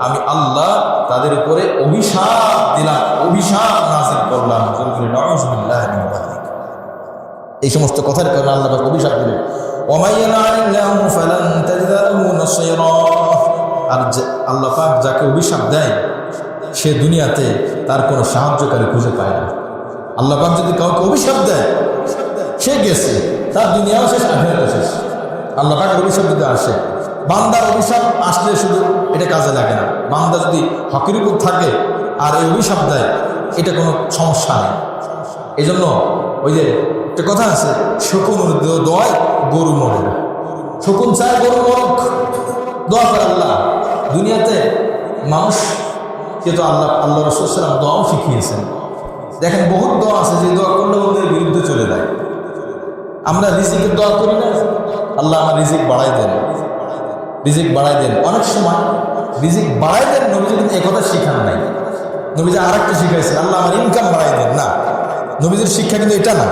আমি আল্লাহ তাদের উপরে অভিশাপ দিলাম, অভিশাপ নাযিল করলাম। নাউযুবিল্লাহি মিন যালিক। এই সমস্ত কথার কারণে আল্লাহ পাক অভিশাপ দিলেন, ওয়া মান ইয়াল'আনিল্লাহু ফালান তাজিদা লাহু নাসীরা। আর আল্লাহ পাক যাকে অভিশাপ দেয় সে দুনিয়াতে তার কোনো সাহায্যকারী খুঁজে পায় না। আল্লাহ পাক যদি কাউকে অভিশাপ দেয়, সে গেছে, তার দুনিয়াও শেষ, আখিরাতও শেষ। আল্লাহ পাক অভিশাপ দিতে আসে, বান্দার অভিশাপ আসলে শুধু এটা কাজে লাগে না। বান্দা যদি হকের উপর থাকে আর এই অভিশাপ দেয়, এটা কোনো সমস্যা নেই। এই জন্য ওই যে একটা কথা আছে, শকুন দোয়ায় গরু মরে না। শকুন চায় গরু মরক, দোয়া করে আল্লাহ। দুনিয়াতে মানুষকে তো আল্লাহ রাসূল সাল্লাল্লাহু আলাইহি ওয়াসাল্লাম দোয়াও শিখিয়েছেন। দেখেন বহুত দোয়া আছে যে দোয়া করলে ওদের বিরুদ্ধে চলে যায়। আমরা রিজিকের দোয়া করি না, আল্লাহ আমার রিজিক বাড়াই দেন, রিজিক বাড়াই দেন। অনেক সময় রিজিক বাড়াই দেন নবীজি কিন্তু একথা শিখান নাই। নবীজি আর একটা শিখাইছে, আল্লাহ আমার ইনকাম বাড়াই দেন। না, নবীজির শিক্ষা কিন্তু এটা না।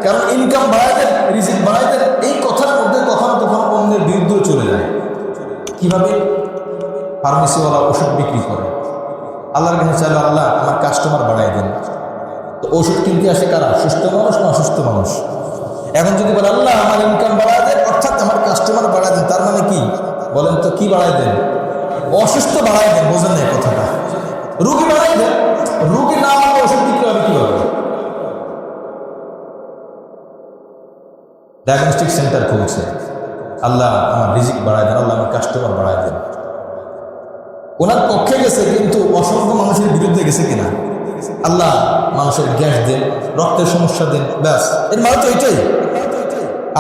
কারণ ইনকাম বাড়াই দেন, রিজিক বাড়াই দেন, এই কথার মধ্যে কখনো কখনো অন্যের বিরুদ্ধেও চলে যায়। কিভাবে? ফার্মেসিওয়ালা ওষুধ বিক্রি করে, আল্লাহর কাছে চাইলো আল্লাহ আমার কাস্টমার বাড়াই দেন। তো ওষুধ কিনতে আসে কারা? সুস্থ মানুষ না অসুস্থ মানুষ? এখন যদি বলে আল্লাহ আমার ইনকাম বাড়ায় দেন, অর্থাৎ আমার কাস্টমার বাড়ায় দেন, তার মানে কি বলেন তো? কি বাড়ায় দেন? অসুস্থ বাড়ায় দেন। বোঝেন না কথাটা? রুগী বাড়াই দেন। রুগী না হলে ওষুধ বিক্রি হবে কিভাবে? ডায়াগনস্টিক সেন্টার খুলছে, আল্লাহ আমার রিজিক বাড়ায় দেন, আল্লাহ আমার কাস্টমার বাড়ায় দেন। ওনার পক্ষে গেছে কিন্তু অসংখ্য মানুষের বিরুদ্ধে গেছে কিনা? আল্লাহ মানুষের গ্যাস দেন, রক্তের সমস্যা দেন, ব্যাস। এর মানে তো এটাই,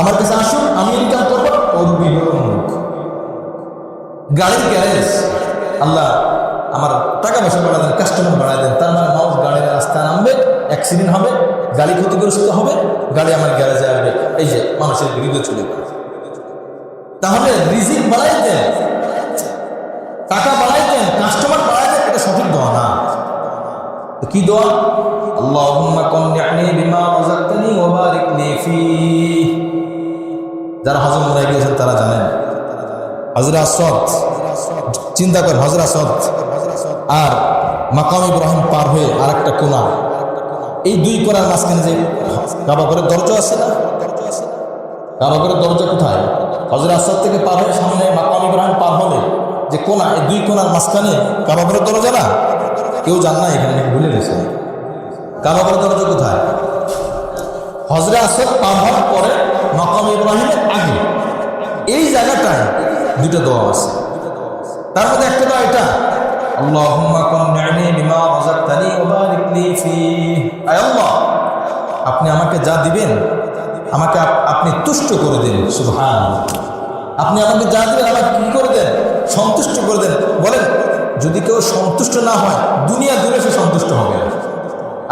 আমার কাছে আসুন, আমি ইনকাম করবো। ওর বিরোধ গাড়ির গ্যারেজ, আল্লাহ আমার টাকা পয়সা বাড়ায় দেন, কাস্টমার বাড়ায় দেন। তার মানে মানুষ গাড়ির রাস্তায় নামবে, অ্যাক্সিডেন্ট হবে, গাড়ি ক্ষতিগ্রস্ত হবে, গাড়ি আমার গ্যারেজে আসবে। এই যে মানুষের বিরুদ্ধে চলে গেল। তাহলে রিজিক বাড়াই দেন, টাকা বাড়াই দেন, কাস্টমার বাড়াই দেন, এটা সঠিক দোয়া না। কি দোয়া? আল্লাহুম্মা কন্নি'নি বিমা রাযাকতানি ওয়া বারিক লি ফীহি। যারা হজ উমরায় গিয়েছেন তারা জানেন, হজরে আসওয়াদ, চিন্তা করেন হজরে আসওয়াদ আর মাকাম ইব্রাহিম পার হয়ে আরেকটা কোণা, এই দুই কোণার মাঝখানে যে কাবা ঘরের দরজা আছে না? কাবা ঘরের দরজা কোথায়? হজরে আসওয়াদ থেকে পার হয়ে সামনে মাকাম ইব্রাহিম পার হলে যে কোণা, এই দুই কোণার মাঝখানে কাবা ঘরের দরজা না? কেউ জান না, এখানে ভুলে গেছে। কাবা ঘরের দরজা কোথায়? হজরে আসওয়াদ পার হওয়ার পরে মাকাম ইব্রাহিমের আগে এই জায়গাটায় দুটো দোয়া আছে। তার মধ্যে একটা দোয়া এটা, আল্লাহুম্মা কন্নি'নি বিমা রাযাকতানি ওয়া বারিক লি ফীহি। আয় আল্লাহ, আপনি আমাকে যা দিবেন আমাকে আপনি তুষ্ট করে দেন। সুবহানাল্লাহ। আপনি আমাকে যা দিবেন আমাকে কি করে দেন? সন্তুষ্ট করে দেন। বলেন, যদি কেউ সন্তুষ্ট না হয় দুনিয়া দূরে সে সন্তুষ্ট হবে,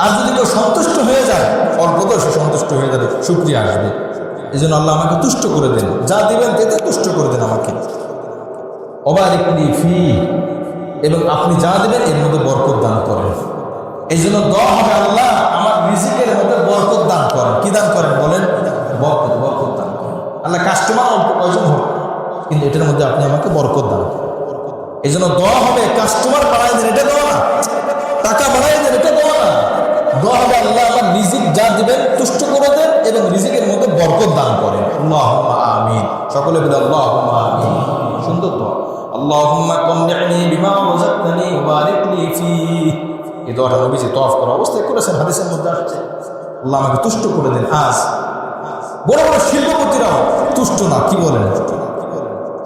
আর যদি কেউ সন্তুষ্ট হয়ে যায় অল্পতেও সে সন্তুষ্ট হয়ে যাবে, শুকরিয়া আসবে। এই জন্য আল্লাহ আমাকে তুষ্ট করে দেন, যা দিবেন তাতে তুষ্ট করে দেন আমাকে। ওয়াবারিক লি ফীহি, এবং আপনি যা দেবেন এর মধ্যে বরকত দান করেন। এই জন্য দোয়া হবে, আল্লাহ আমার রিজিকের মধ্যে বরকত দান করেন। কি দান করেন বলেন? বরকত দান করেন। আল্লাহ কাস্টমার অল্প কয়জন হোক, কিন্তু এটার মধ্যে আপনি আমাকে বরকত দান করেন। এই জন্য দোয়া হবে কাস্টমার বাড়াই দেন, এটা দোয়া না। টাকা বাড়াই দেন, এটা দোয়া না। দোয়া হবে আল্লাহ আমার রিজিক যা দিবেন তুষ্ট করে দেন এবং রিজিকের মধ্যে বরকত দান করেন। আল্লাহুম্মা আমিন। সকলে বলে আল্লাহুম্মা আমিন। সুন্দর দোয়া। আল্লাহুম্মা কন্নি'নি বিমা রাযাকতানি ওয়া বারিক লি ফীহি। এই দোয়াটা নবীজি তওয়াফ করা অবস্থায় করেছেন, হাদিসের মধ্যে আসছে। আল্লাহ আমাকে তুষ্ট করে দেন। আজ বড় বড় শিল্পপতিরাও তুষ্ট না, কি বলেন?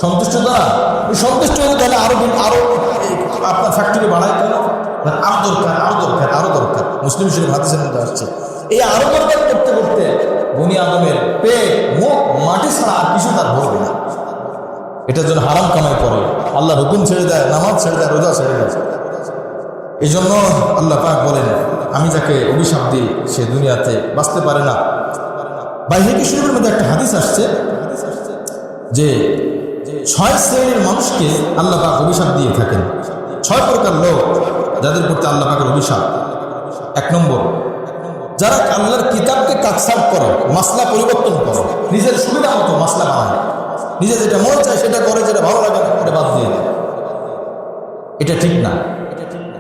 সন্তুষ্ট না? সন্তুষ্ট হলে তাহলে আরো আপনার ফ্যাক্টরি বাড়ায়, কেন? আরো দরকার, আরো দরকার, আরো দরকার। মুসলিম শরীফ হাদিসের মধ্যে আসছে। এই আরো দরকার করতে করতে বনি আদমের পেট মুখ মাটি ছাড়া আর কিছু তার ভরবে না। এটার জন্য হারাম কামাই করে, আল্লাহর হুকুম ছেড়ে দেয়, নামাজ ছেড়ে দেয়, রোজা ছেড়ে দেয়। এই জন্য আল্লাহ পাক বলেন, আমি যাকে অভিশাপ দিই সে দুনিয়াতে বাঁচতে পারে না। বাইহাকী শরীফের মধ্যে একটা হাদিস আসছে যে 6 শ্রেণীর মানুষকে আল্লাহ পাক অভিশাপ দিয়ে থাকেন। 6 প্রকার লোক যাদের প্রতি আল্লাহ পাকের অভিশাপ। 1 নম্বর, যারা আল্লাহর কিতাবকে কাটছাঁট করে, মাসলা পরিবর্তন করে, নিজের সুবিধা মতো মাসলা বানায়, নিজে যেটা মন চায় সেটা করে, যেটা ভালো লাগে না এটা বাদ দিয়ে দেয়। এটা ঠিক না।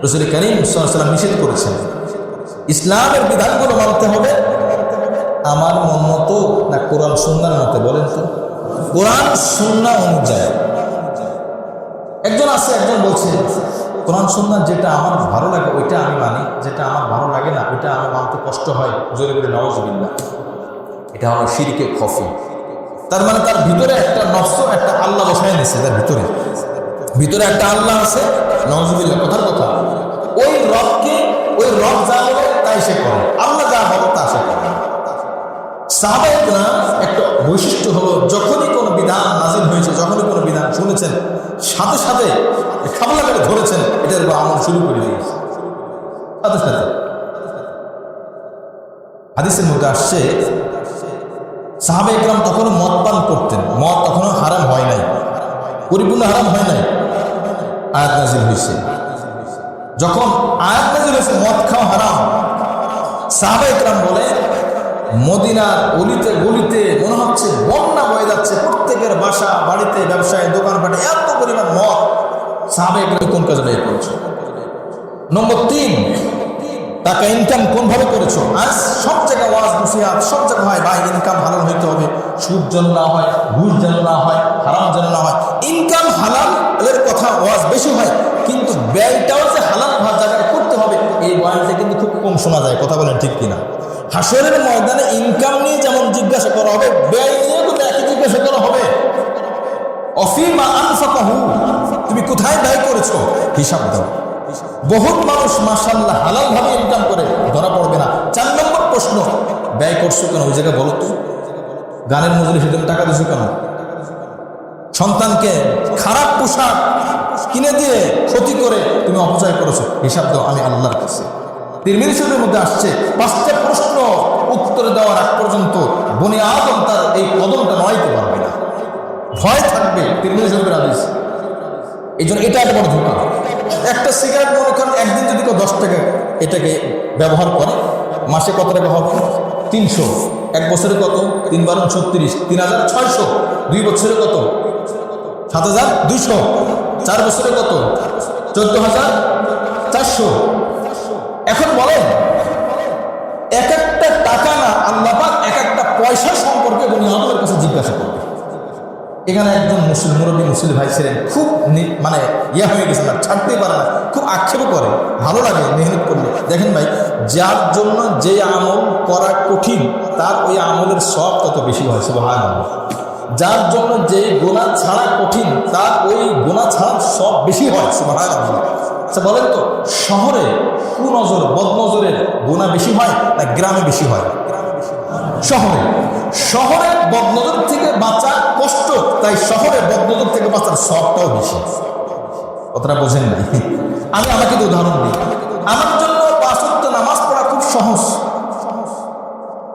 রাসূল কারীম সাল্লাল্লাহু আলাইহি ওয়াসাল্লাম নিষেধ করেছেন। ইসলামের বিধানগুলো মানতে হবে আমার মন মতো না কোরআন সুন্নাহর মতে? বলেন তো, কোরআন সুন্নাহ অনুযায়ী। একজন বলছে কোরআন সুন্নাহ যেটা আমার ভালো লাগে ওইটা আমি মানি, যেটা আমার ভালো লাগে না ওইটা আমার মানতে কষ্ট হয়। জোরে বলে নাউযুবিল্লাহ। এটা হলো শিরকে খফি। তার মানে তার ভিতরে একটা নফস, একটা আল্লাহ বসায় নিছে। তার ভিতরে একটা আল্লাহ আছে, নাউযুবিল্লাহ, কথার কথা। ওই রব যা বলে তাই সে করে, আল্লাহ যা বলে তা সে করে। সাহাবায়ে কেরাম একটা বৈশিষ্ট্য হলো, যখনই কোনো বিধান নাজিল হয়েছে, যখনই কোনো বিধান শুনেছেন, সাথে সাথে খাবলা করে ধরেছেন, এটার উপর আমল শুরু করে দিয়েছে সাথে সাথে। হাদিসের মধ্যে আসছে সাহাবায়ে কেরাম তখনও মদ পান করতেন। মদ তখনও হারাম হয় নাই, পরিপূর্ণ হারাম হয় নাই। আয়াত নাজিল হয়েছে। যখন আয়াত নাজিল হয়েছে মদ খাওয়া হারাম, সাহাবায়ে কেরাম বলে মদিনার অলিতে গলিতে মনে হচ্ছে বন্যা বয়ে যাচ্ছে, প্রত্যেকের বাসা বাড়িতে ব্যবসায় দোকানপাটে এত পরিমাণ মদ। সাহাবায়ে কেরাম কোন কাজে ব্যয় করেছো? নম্বর 3, টাকা ইনকাম কোনভাবে করেছো? আজ সব জায়গায় ওয়াজ নসিহত, সব জায়গায় হয় ভাই ইনকাম হালাল হইতে হবে, সুদ যেন না হয়, ঘুষ যেন না হয়, হারাম যেন না হয়। ইনকাম হালালের কথা ওয়াজ বেশি হয়, কিন্তু ব্যয়টাও যে হালাল জায়গায় করতে হবে এই বয়ানটা কিন্তু খুব কম শোনা যায়। কথা বলেন ঠিক কিনা? হাসরের ময়দানে ইনকাম নিয়ে যেমন জিজ্ঞাসা করা হবে, ব্যয় নিয়ে কিন্তু একই জিজ্ঞাসা করা হবে। অফিমা আনফাকাহু, তুমি কোথায় ব্যয় করেছো হিসাব দাও। বহুত মানুষ মাশাআল্লাহ হালাল ভাবে ইনকাম করে, ধরা পড়বে না। 4 নম্বর প্রশ্ন, ব্যয় করছো কেন ওই জায়গায় বলো তো? গানের মজুরি সেদিন টাকা দিছো কেন? সন্তানকে খারাপ পোশাক কিনে দিয়ে ক্ষতি করে তুমি অপচয় করেছো, হিসাব দাও আমি আল্লাহর কাছে। তিরমিজি শরীফের মধ্যে আসছে 5টা প্রশ্ন উত্তর দেওয়ার আগ পর্যন্ত বনি আদম তার এই কদমটা নড়াইতে পারবে না, ভয় থাকবে। তিরমিজি শরীফের হাদিস। এই জন্য এটা একটা বড় ধোঁকা। একটা সিগারেট মনে করেন একদিন যদি কেউ 10 টাকা এটাকে ব্যবহার করে, মাসে কত টাকা হবে? 300। 1 বছরে কত? 3 × 36, 3600। 2 বছরে কত? 7200। 4 বছরে কত? 14400। এখন বলেন, এক একটা টাকা না আল্লাহ পাক এক একটা পয়সা সম্পর্কে বনি আদমের কাছে জিজ্ঞাসা করবে। এখানে একজন মুসলিম মুরব্বী মুসলিম ভাই ছিলেন, খুব মানে হয়ে গেছে না, ছাড়তেই পারে না, খুব আক্ষেপ করে। ভালো লাগে মেহনত করলে। দেখেন ভাই, যার জন্য যে আমল করা কঠিন তার ওই আমলের সব তত বেশি হয়। সুবহানাল্লাহ। যার জন্য যে গুনাহ ছাড়া কঠিন তার ওই গুনাহ ছাড়া সব বেশি হয়। সুবহানাল্লাহ। আচ্ছা বলেন তো, শহরে কুনজর বদনজরের গুনাহ বেশি হয় না গ্রামে বেশি হয়? শহরে বদনজর থেকে বাঁচা কষ্ট, তাই শহরে বদনজর থেকে বাঁচার সবটাও বেশি। কথাটা বোঝেন নাই? আমি আমাকে তো উদাহরণ দিই। আমার জন্য 5 ওয়াক্ত নামাজ পড়া খুব সহজ,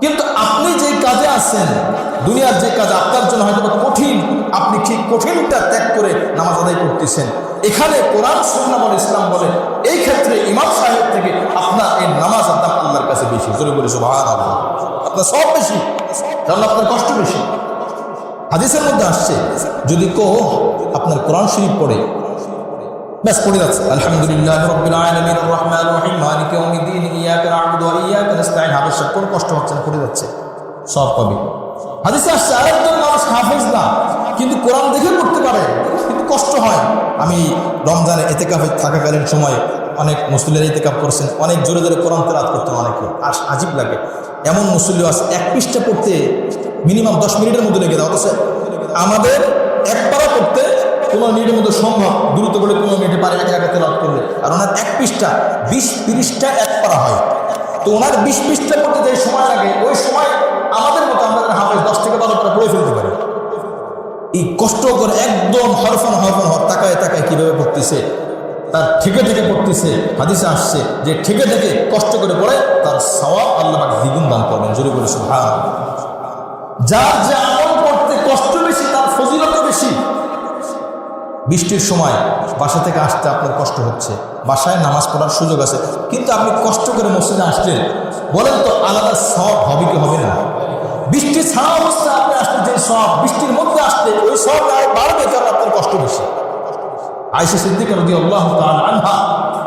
কিন্তু আপনি যে কাজে আছেন, দুনিয়ার যে কাজ আপনার জন্য হয়তো কঠিন, আপনি ঠিক কঠিনটা ত্যাগ করে নামাজ আদায় করতেছেন। এখানে কোরআন সুন্নাহ বলে, ইসলাম বলে, এই ক্ষেত্রে ইমাম সাহেব থেকে আপনার এই নামাজ আদায় আল্লাহর কাছে বেশি। জোরে বলে সুবহানাল্লাহ। আপনার সব বেশি, কারণ আপনার কষ্ট বেশি। হাদিসের মধ্যে আসছে, যদি আপনার কোরআন শরীফ পড়ে, ব্যাস পড়ে যাচ্ছে আলহামদুলিল্লাহ রাব্বিল আলামিন আর রহমানির রহিম মালিকি ইয়াউমিদ্দিন ইয়াকা না'বুদু ওয়া ইয়াকা নাস্তাঈন, হাদিস কোন কষ্ট হচ্ছে না, পড়ে যাচ্ছে, সব পাবে। হাদিসে আসছে আরেকজন মানুষ হাফেজ না, কিন্তু কোরআন দেখে পড়তে পারে, কিন্তু কষ্ট হয়। আমি রমজানে ইতিকাফে থাকাকালীন সময় অনেক মুসল্লিরা ইতিকাফ করছেন, অনেক জোরে জোরে কোরআন তেলাওয়াত করতেন অনেকে, আর আজীব লাগে। এমন মুসল্লি আছে 1 পৃষ্ঠা পড়তে মিনিমাম 10 মিনিটের মধ্যে লেগে দেওয়া। অথচ আমাদের 1 পারা পড়তে 15 মিনিটের মধ্যে সম্ভব, দ্রুত বলে 15 মিনিটে পারে একা তেলাওয়াত করলে। আর ওনার 1 পৃষ্ঠা 20-30টা 1 পারা হয়। তো ওনার 20 পৃষ্ঠা পড়তে যে সময় লাগে, ওই সময় আমাদের মতো আমরা হাফেজ 10 থেকে 12 পারা পড়ে ফেলতে পারি। এই কষ্ট করে একদম হরফান তাকায় কিভাবে পড়তেছে, তার ঠেকে পড়তেছে। হাদিসে আসছে যে ঠেকে কষ্ট করে পড়ে তার সওয়াব আল্লাহ পাক দ্বিগুণ দান করবেন। জোরে বলে সুবহানাল্লাহ। যার যে আমল করতে কষ্ট বেশি তার ফজিলত বেশি। বৃষ্টির সময় বাসা থেকে আসতে আপনার কষ্ট হচ্ছে, বাসায় নামাজ পড়ার সুযোগ আছে, কিন্তু আপনি কষ্ট করে মসজিদে আসলেন, বলেন তো আলাদা সওয়াব হবে কি হবে না? বৃষ্টি ছাড়া অবস্থায় আপনি আসলে যে সওয়াব, বৃষ্টির মধ্যে আসলে ওই সওয়াব আর বাড়বে, কারণ আপনার কষ্ট বেশি। আয়েশা সিদ্দিকা রাদিয়াল্লাহু তাআলা আনহা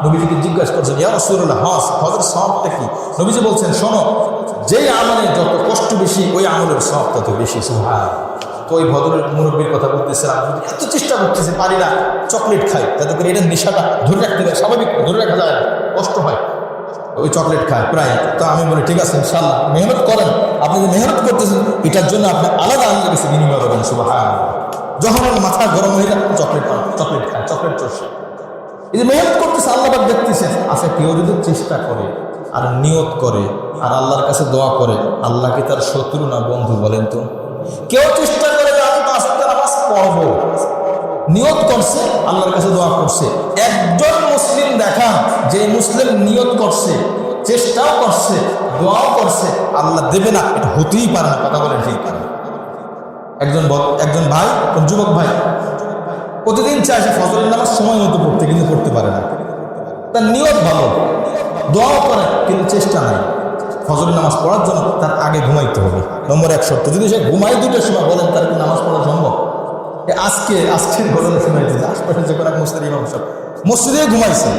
নবীজিকে জিজ্ঞাসা করছেন, ইয়া রাসূলুল্লাহ, হজের সওয়াবটা কি? নবীজি বলছেন, শোনো, যেই আমলে যত কষ্ট বেশি ওই আমলের সওয়াব তত বেশি। সুবহানাল্লাহ। তো ওই ভদ্রের মুরব্বীর কথা বলতেছিলাম, এত চেষ্টা করতেছে, পারি না, চকলেট খাই, যাতে করে এটা নেশাটা ধরে রাখতে পারে, স্বাভাবিক ধরে রাখা যায় না, কষ্ট হয়, ওই চকলেট খায় প্রায়। তো আমি বলি ঠিক আছে ইনশাআল্লাহ মেহনত করেন, আপনি যে মেহনত করতেছেন এটার জন্য আপনি আলাদা আল্লাহর কাছে বিনিময় পাবেন। সুবহানাল্লাহ। যখন মাথা গরম হয়ে যায় চকলেট খায়, চকলেট চষে, এই যে মেহনত করতেছে আল্লাহ পাক দেখতেছেন। আচ্ছা, কেউ যদি চেষ্টা করে আর নিয়ত করে আর আল্লাহর কাছে দোয়া করে, আল্লাহ কি তার শত্রু না বন্ধু? বলেন তো। কেউ চেষ্টা করে যে আমি 5 ওয়াক্ত নামাজ পড়বো, নিয়ত করছে, আল্লাহর কাছে দোয়া করছে, একজন মুসলিম দেখান যে মুসলিম নিয়ত করছে, চেষ্টাও করছে, দোয়াও করছে, আল্লাহ দেবে না, এটা হতেই পারে না। কথা বলেন ঠিক না? একজন ভাই, যুবক ভাই, প্রতিদিন চায় সে ফজরের নামাজ সময় মতো পড়তে, কিন্তু পড়তে পারে না। তার নিয়ত ভালো, দোয়াও করে, কিন্তু চেষ্টা নাই। ফজরের নামাজ পড়ার জন্য তার আগে ঘুমাইতে হবে, নম্বর 1 শর্ত। যদি সে ঘুমায় 2টার সময়, বলেন তার কি নামাজ পড়া সম্ভব? আজকের ঘটনা শোনাইছে, আশপাশে যে কোনো এক মসজিদের ইমাম সাহেব মসজিদে ঘুমাইছে,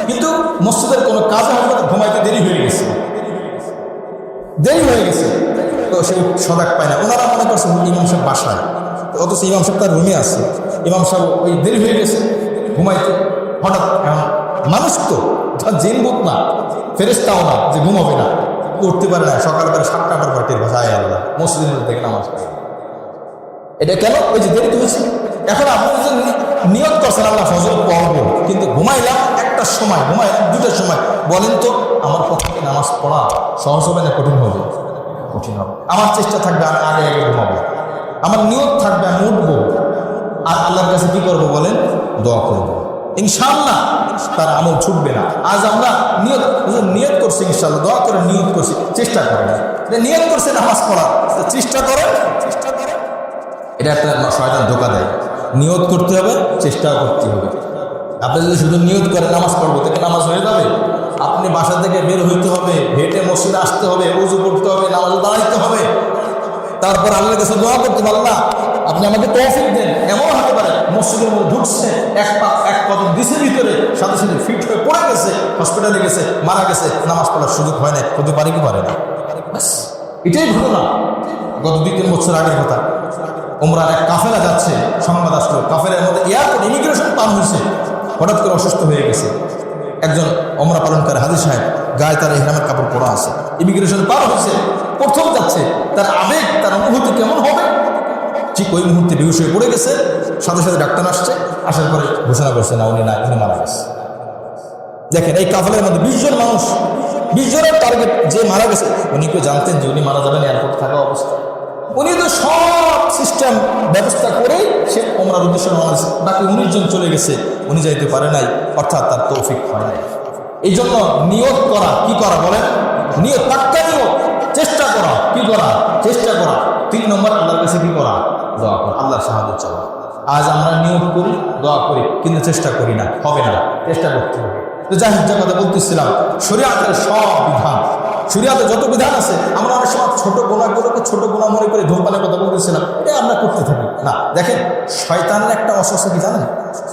কিন্তু মসজিদের কোনো কাজ হয়তো ঘুমাইতে দেরি হয়ে গেছে, তো সে সজাগ পায় না। ওনারা মনে করছে ইমাম সাহেব বাসায়, অথচ ইমাম সাহেব তার রুমে আছে। ইমাম সাহেব ওই দেরি হয়ে গেছে ঘুমাইতে, হঠাৎ এমন মানুষ তো জিনবুত না, ফেরেশতাও না যে ঘুমাবে না, উঠতে পারে না। সকালবেলা 7টা পর টের ভাষায় আল্লাহ মসজিদের মধ্যে থেকে নামাজ পড়ে। এটা কেন? ওই যে দেরি হয়েছে। এখন আপনি যে নিয়ত করছেন আল্লাহ ফজর পড়বো, কিন্তু ঘুমাইলাম 1টার সময়, ঘুমাইলাম 2টার সময়, বলেন তো আমার পক্ষে নামাজ পড়া সহজ হবে না কঠিন হবে? কঠিন হবে। আমার চেষ্টা থাকবে আমি আগে ঘুমাবো, আমার নিয়ত থাকবে আমি উঠবো, আর আল্লাহর কাছে কি করবো বলেন? দোয়া করবো, ইনশাআল্লাহ তার আমল ছুটবে না। আজ আমরা নিয়ত করছি, ইনশাআল্লাহ দোয়া করে নিয়ত করছি, চেষ্টা করেন, নিয়ত করছে নামাজ পড়া, চেষ্টা করেন। এটা একটা শয়তান ধোঁকা দেয়। নিয়ত করতে হবে, চেষ্টাও করতে হবে। আপনি যদি শুধু নিয়ত করেন নামাজ পড়বো, তাকে নামাজ হয়ে যাবে? আপনি বাসা থেকে বের হইতে হবে, হেঁটে মসজিদে আসতে হবে, উজু করতে হবে, নামাজে দাঁড়াইতে হবে, তারপর আল্লাহর কাছে দোয়া করতে হবে, আল্লাহ আপনি আমাকে তৌফিক দেন। এমন হতে পারে মসজিদের মধ্যে ঢুকছে, এক কদম দিছে ভিতরে, সাথে সাথে ফিট হয়ে পড়ে গেছে, হসপিটালে গেছে, মারা গেছে, নামাজ পড়ার সুযোগ হয় না। হতে পারে কি পারে না? এটাই ঘটনা। গত 2-3 বছর আগের কথা, ওমরার এক কাফেলা যাচ্ছে, সংবাদ আসলো কাফেলার মধ্যে এয়ারপোর্ট ইমিগ্রেশন পার হয়েছে, হঠাৎ করে অসুস্থ হয়ে গেছে একজন ওমরা পালনকারী হাজী সাহেব, গায়ে তার ইহরামের কাপড় পরা আছে, ইমিগ্রেশন পার হয়েছে, প্রথম যাচ্ছে, তার আবেগ, তার অনুভূতি কেমন হবে? ঠিক ওই মুহূর্তে বেহুশ হয়ে পড়ে গেছে। সাথে সাথে ডাক্তার আসছে, আসার পরে ঘোষণা করছে না, উনি মারা গেছে। দেখেন এই কাফেলার মধ্যে 20 জন মানুষ, 20 জনের টার্গেট যে মারা গেছে, উনি কেউ জানতেন যে উনি মারা যাবেন এয়ারপোর্ট থাকা অবস্থা? উনি তো সব সিস্টেম ব্যবস্থা করে সে ওমরার উদ্দেশ্যে রওনা দিয়েছে, বাকি 19 জন চলে গেছে, উনি যাইতে পারে নাই, অর্থাৎ তার তৌফিক হয় নাই। এই জন্য নিয়ত করা, কি করা বলেন? নিয়ত, পাক্কা নিয়ত, চেষ্টা করা, কি করা? চেষ্টা করা। 3 নম্বর আল্লাহর কাছে কি করা? দোয়া করা, আল্লাহর সাহায্য চাওয়া। আজ আমরা নিয়ত করি, দোয়া করি, কিন্তু চেষ্টা করি না, হবে না, চেষ্টা করতে হবে। তো যাই হোক, যে কথা বলতেছিলাম, শরীয়তের সব বিধান, শরীয়তে যত বিধান আছে, আমরা অনেক সময় ছোট গুনাহগুলোকে ছোট গুনাহ মনে করে ধূমপানের কথা বলতেছিলাম, এটা আমরা করতে থাকি না। দেখেন শয়তানের একটা অস্বস্তি কি জানেন?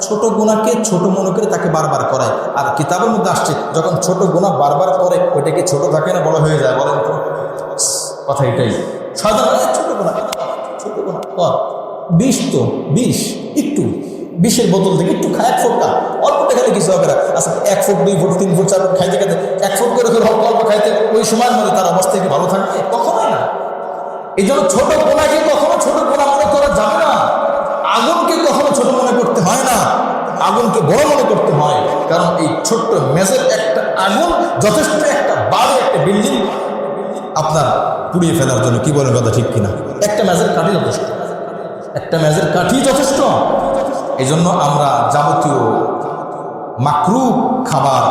ছোট গুনাহকে ছোট মনে করে তাকে বারবার করায়। আর কিতাবের মধ্যে আসছে, যখন ছোট গুনাহ বারবার করে, ওইটাকে ছোট থাকে না, বড় হয়ে যায়। বলেন তো, কথা এটাই। শয়তান ছোট গুনাহ কর, 20 তো 20, একটু 20-এর বোতল থেকে একটু খায়, 1 ফোঁটা, অল্পটা খেলে কিছু হবে না। আচ্ছা 1 ফুট 2 ফুট 3 ফুট 4 ফুট খাইতে খাইতে 1 ফুট করে অল্প অল্প খাইতে, ওই সময়ের মধ্যে তার অবস্থা কি ভালো থাকবে? কখনোই না। এই জন্য ছোট গোনাকে কখনো ছোট গোনা মনে করা যাবে না। আগুনকে কখনো ছোট মনে করতে হয় না, আগুনকে বড় মনে করতে হয়। কারণ এই ছোট্ট মেজের একটা আগুন যথেষ্ট একটা বাড়ি, একটা বিল্ডিং আপনার পুড়িয়ে ফেলার জন্য। কি বলেন কথা ঠিক কিনা? একটা মেজের কাঠি যথেষ্ট, একটা মেজের কাঠি যথেষ্ট। এই জন্য আমরা যাবতীয় মাকরু খাবার,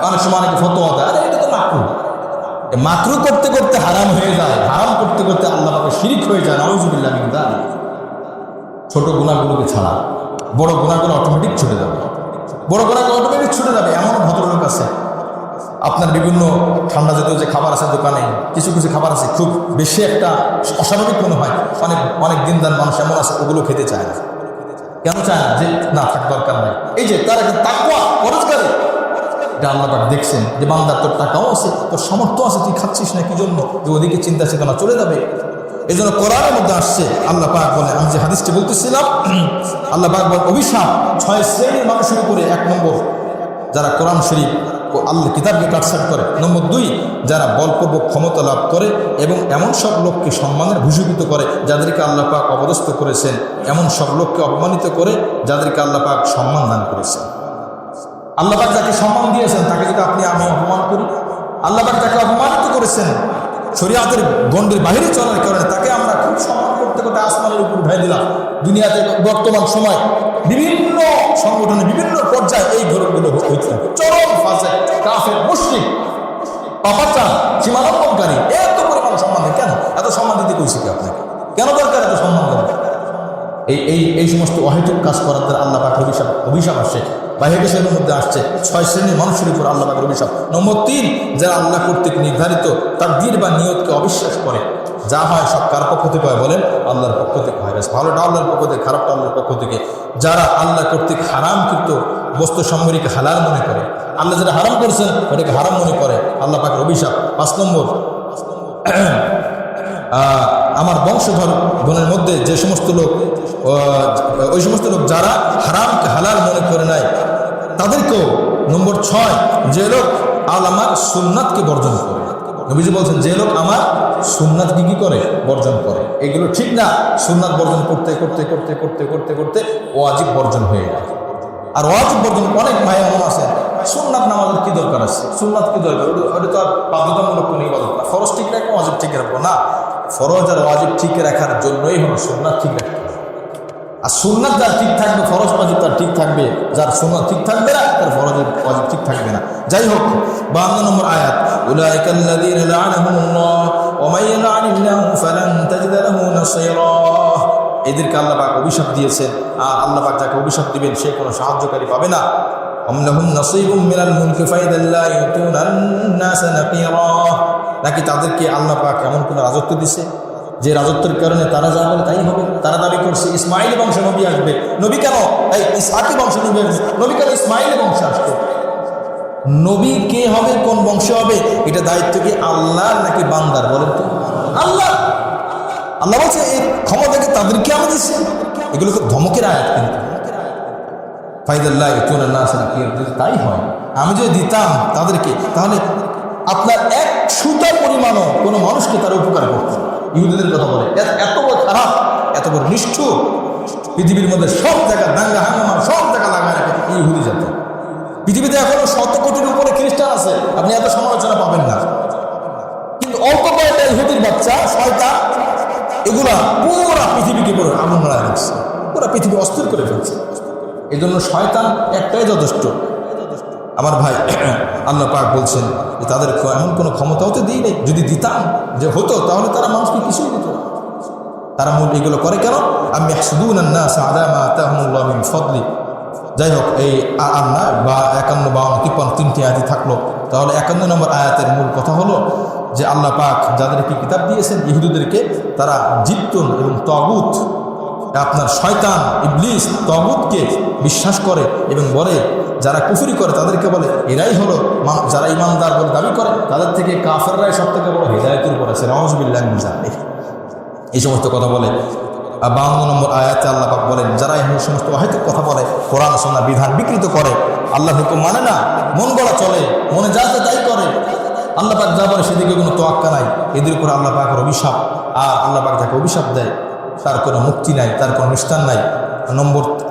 অনেক সময় অনেকে ফতোয়া দেয়, আরে এটা তো মাকরু, মাকরু করতে করতে হারাম হয়ে যায়, হারাম করতে করতে আল্লাহ পাকে শিরক হয়ে যায়। নাউযুবিল্লাহ মিন যালিক। ছোট গুনাহগুলোকে ছাড়া, বড় গুনাহগুলো অটোমেটিক ছুটে যাবে, বড় গুনাহগুলো অটোমেটিক ছুটে যাবে। এমন ভদ্রলোক আছে, আপনার বিভিন্ন ঠান্ডা জাতীয় যে খাবার আছে দোকানে, কিছু কিছু খাবার আছে খুব বেশি একটা অস্বাভাবিক মনে হয়, অনেক দিনদার মানুষ এমন আছে ওগুলো খেতে চায় না। কেন চায় না? যে না থাক, দরকার নাই। এই যে তার একটা তাকওয়া পরহেজগারি, এটা আল্লাহ পাক দেখছেন যে বান্দা তোর টাকাও আছে, তোর সামর্থ্য আছে, তুই খাচ্ছিস না কি জন্য? যে ওদিকে চিন্তা চেতনা চলে যাবে। এই জন্য কোরআনের মধ্যে আসছে, আল্লাহ পাক বলে, আমি যে হাদিসটি বলতেছিলাম, আল্লাহ পাক বলে অভিশাপ 6 শ্রেণীর মানুষের উপরে। 1 নম্বর, যারা কোরআন শরীফ ও আল্লাহ কিতাবকে কাটছাট করে। নম্বর 2, যারা বলপূর্বক ক্ষমতা লাভ করে এবং এমন সব লোককে সম্মানের ভূষিত করে যাদেরকে আল্লাহ পাক অপদস্থ করেছেন, এমন সব লোককে অপমানিত করে যাদেরকে আল্লাহ পাক সম্মান দান করেছেন। আল্লাহ পাক যাকে সম্মান দিয়েছেন তাকে যদি আমি অপমান করি, আল্লাহ পাক যাকে অপমানিত করেছেন শরীয়তের গণ্ডির বাইরে চলার কারণে, তাকে আমরা খুব সম্মান করতে করতে আসমানের উপর উঠাই দিলাম। দুনিয়াতে বর্তমান সময় বিভিন্ন সংগঠনে বিভিন্ন পর্যায়ে এই ঘটনাগুলো হইতে থাকে। চরম ফাসিক, কাফের, মুশরিক, পাপাচার, সীমালঙ্ঘনকারী, এত পরিমাণ সম্মান দেয়। কেন এত সম্মান দিতে কইছি কি আপনাকে? কেন দরকার এত সম্মান দেওয়া? এই সমস্ত অহেতুক কাজ করার দ্বারা আল্লাহ পাকের অভিশাপ আসে। বাহিরের মধ্যে আসছে 6 শ্রেণীর মানুষের উপর আল্লাহ পাকের অভিশাপ। নম্বর 3, যারা আল্লাহ কর্তৃক নির্ধারিত তাকদীর বা নিয়তকে অবিশ্বাস করে, যা হয় সব কার পক্ষ থেকে হয় বলেন? আল্লাহর পক্ষ থেকে হয়। ভালোটা আল্লাহর পক্ষ থেকে, খারাপটা আল্লাহর পক্ষ থেকে। যারা আল্লাহ কর্তৃক হারামকৃত বস্তু সামগ্রীকে হালাল মনে করে, আল্লাহ যেটা হারাম করছেন ওটাকে হারাম মনে করে, আল্লাহ পাকের অভিশাপ। 5 নম্বর, আমার বংশধর গণের মধ্যে যে সমস্ত লোক, ওই সমস্ত লোক যারা হারামকে হালাল মনে করে নাই তাদেরকেও। নম্বর 6, যে লোক আমার সুন্নাতকে বর্জন করে। নবীজি বলছেন যে লোক আমার সুন্নাতকে কি করে? বর্জন করে। এগুলো ঠিক না। সুন্নাত বর্জন করতে করতে করতে করতে করতে করতে ওয়াজিব বর্জন হয়ে যায়। আর ওয়াজিব বর্জন অনেক ভাই এমন আছে, সুন্নাত নামাজের কি দরকার আছে? সুন্নাত কি দরকার? ওটা তো আর বাধ্যতামূলক কোনো ইবাদত না। ফরজ ঠিক রাখবো, ওয়াজিব ঠিক রাখবো না। ফরজ আর ওয়াজিব ঠিক রাখার জন্যই হলো সুন্নাত ঠিক রাখতে হবে। আর সুন্নাত যার ঠিক থাকবে, ফরজ ওয়াজিব তার ঠিক থাকবে। যার সুন্নাত ঠিক থাকবে না, তার ফরজ ওয়াজিব ঠিক থাকবে না। যাই হোক, 52 নম্বর আয়াত, উলাইকাল্লাযীনা লা'আনাহুমুল্লাহ ওয়া মান ইয়াল'আনিল্লাহু ফালান তাজিদা লাহু নাসীরা। এদেরকে আল্লাহ পাক অভিশাপ দিয়েছেন, আর আল্লাহ পাক যাকে অভিশাপ দিবেন সে কোনো সাহায্যকারী পাবে না। আম লাহুম নাসীবুম মিনাল মুলকি ফাইদাল লা ইউতুনান নাসা নাকিরা। নাকি তাদেরকে আল্লাহ পাক এমন কোনো রাজত্ব দিছে যে রাজত্বের কারণে তারা যা বলে তাই হবে? তারা দাবি করছে ইসমাইল বংশ নবী আসবে। নবী কেন? এই ইসহাকি বংশ নবী আসবে। নবী কেন ইসমাইল বংশ আসবে? নবী কে হবে, কোন বংশে হবে, এটা দায়িত্ব কি আল্লাহর নাকি বান্দার? বলেন তো। আল্লাহ। আল্লাহ বলছে এই ক্ষমতাকে তাদেরকে আমি দিচ্ছি। এগুলো খুব ধমকের আয়াত। কিন্তু ফাইদাল্লাহ ইউতুনান নাসা নাকিরা, যদি তাই হয়, আমি যদি দিতাম তাদেরকে, তাহলে আপনার এক সুতা পরিমাণও কোনো মানুষকে তার উপকার করত। ইহুদিদের কথা বলে, এত বড় খারাপ, এত বড় নিষ্ঠুর, পৃথিবীর মধ্যে সব জায়গা দাঙ্গা হাঙ্গামা সব জায়গা লাগায় রাখে এই ইহুদি জাতি। পৃথিবীতে এখনো 100 কোটির উপরে খ্রিস্টান আছে, আপনি এত সমালোচনা পাবেন না। কিন্তু অল্প কয়েকটা ইহুদির বাচ্চা, শয়তান, এগুলা পুরা পৃথিবীকে পুরো আগুন লাগায় রাখছে, পুরা পৃথিবী অস্থির করে ফেলছে। এই জন্য শয়তান একটাই যথেষ্ট। আমার ভাই, আল্লাহ পাক বলছেন যে তাদের এমন কোনো ক্ষমতা হতে দিই নেই। যদি দিতাম যে হতো, তাহলে তারা মানুষকে কিছুই দিত না। তারা মূল এগুলো করে কেন? আম ইয়াহসুদুনান নাসা আলা মা আতাহুমুল্লাহু মিন ফাদলি। যাই হোক, এই আন্না বা 51, 52, 53 তিনটি আয়াতই থাকলো। তাহলে 51 নম্বর আয়াতের মূল কথা হলো যে আল্লাহ পাক যাদেরকে কিতাব দিয়েছেন ইহুদিদেরকে, তারা জিপ্তুন এবং তাগুত, আপনার শয়তান ইবলিস তাগুতকে বিশ্বাস করে এবং বলে, যারা কুফরি করে তাদেরকে বলে এরাই হলো যারা ইমানদার বলে দাবি করে, তাদের থেকে কাফেররাই সব থেকে বড় হিদায়াতের উপর আছে। নাউযুবিল্লাহি মিন যালিক। এই সমস্ত কথা বলে। 52 নম্বর আয়াতে আল্লাহ পাক বলেন, যারা এই সমস্ত অহেতুক কথা বলে, কোরআন সুন্নাহ বিধান বিকৃত করে, আল্লাহর হুকুম মানে না, মন গড়া চলে, মনে যাতে তাই করে, আল্লাহ পাক যা বলে সেদিকে কোনো তোয়াক্কা নাই, এদের উপর আল্লাহ পাকের অভিশাপ। আর আল্লাহ পাক যাকে অভিশাপ দেয় তার কোনো মুক্তি নাই, তার কোনো নিস্তার নাই।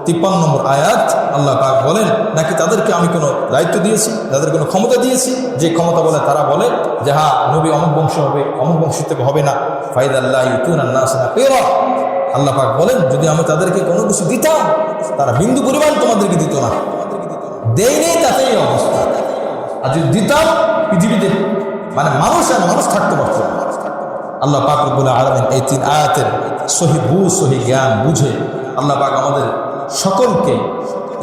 53 নম্বর আয়াত আল্লাহ পাক বলেন, নাকি তাদেরকে আমি কোনো দায়িত্ব দিয়েছি, তাদের কোনো ক্ষমতা দিয়েছি, যে ক্ষমতা বলে তারা বলে যে হ্যাঁ নবী অমুক বংশ হবে, অমুক বংশ থেকে হবে না। ফাইদাল্লাহ ইউতুনান নাসা নাকিরা। আল্লাহ পাক বলেন, যদি আমি তাদেরকে কোনো কিছু দিতাম, তারা বিন্দু পরিমাণ তোমাদেরকে দিত না। দেই নেই, তাতেই অবস্থা। আর যদি দিতাম, পৃথিবীতে মানে মানুষ আর মানুষ থাকতে পারত না। আল্লাহ পাক রব্বুল আলামিন এই 3 আয়াতের সহি বুঝ, সহি জ্ঞান বুঝে আল্লাহ পাক আমাদের সকলকে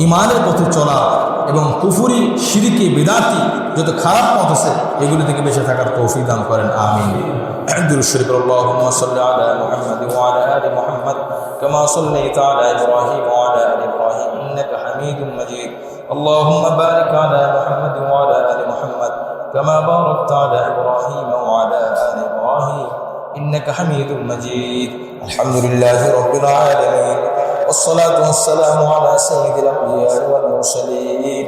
ইমানের পথে চলা এবং কুফরি, শিরকি, বিদআতি যত খারাপ পথ আছে এগুলি থেকে বেঁচে থাকার তৌফিক দান করেন। আমিন। দুরূদ শরীফ, আল্লাহুম্মা সাল্লি আলা মুহাম্মাদ ওয়া আলা আলি মুহাম্মাদ কামা সাল্লাইতা আলা ইব্রাহিম ওয়া আলা আলি ইব্রাহিম ইন্নাকা হামিদুম মাজিদ। আল্লাহুম্মা বারিক আলা মুহাম্মাদ ওয়া আলা আলি মুহাম্মাদ কামা বারাকতা আলা ইব্রাহিম ওয়া আলা আলি ইব্রাহিম ইন্নাকা হামিদুম মাজিদ। আলহামদুলিল্লাহি রাব্বিল আলামিন। والصلاة والسلام على سيد الأنبياء والمرسلين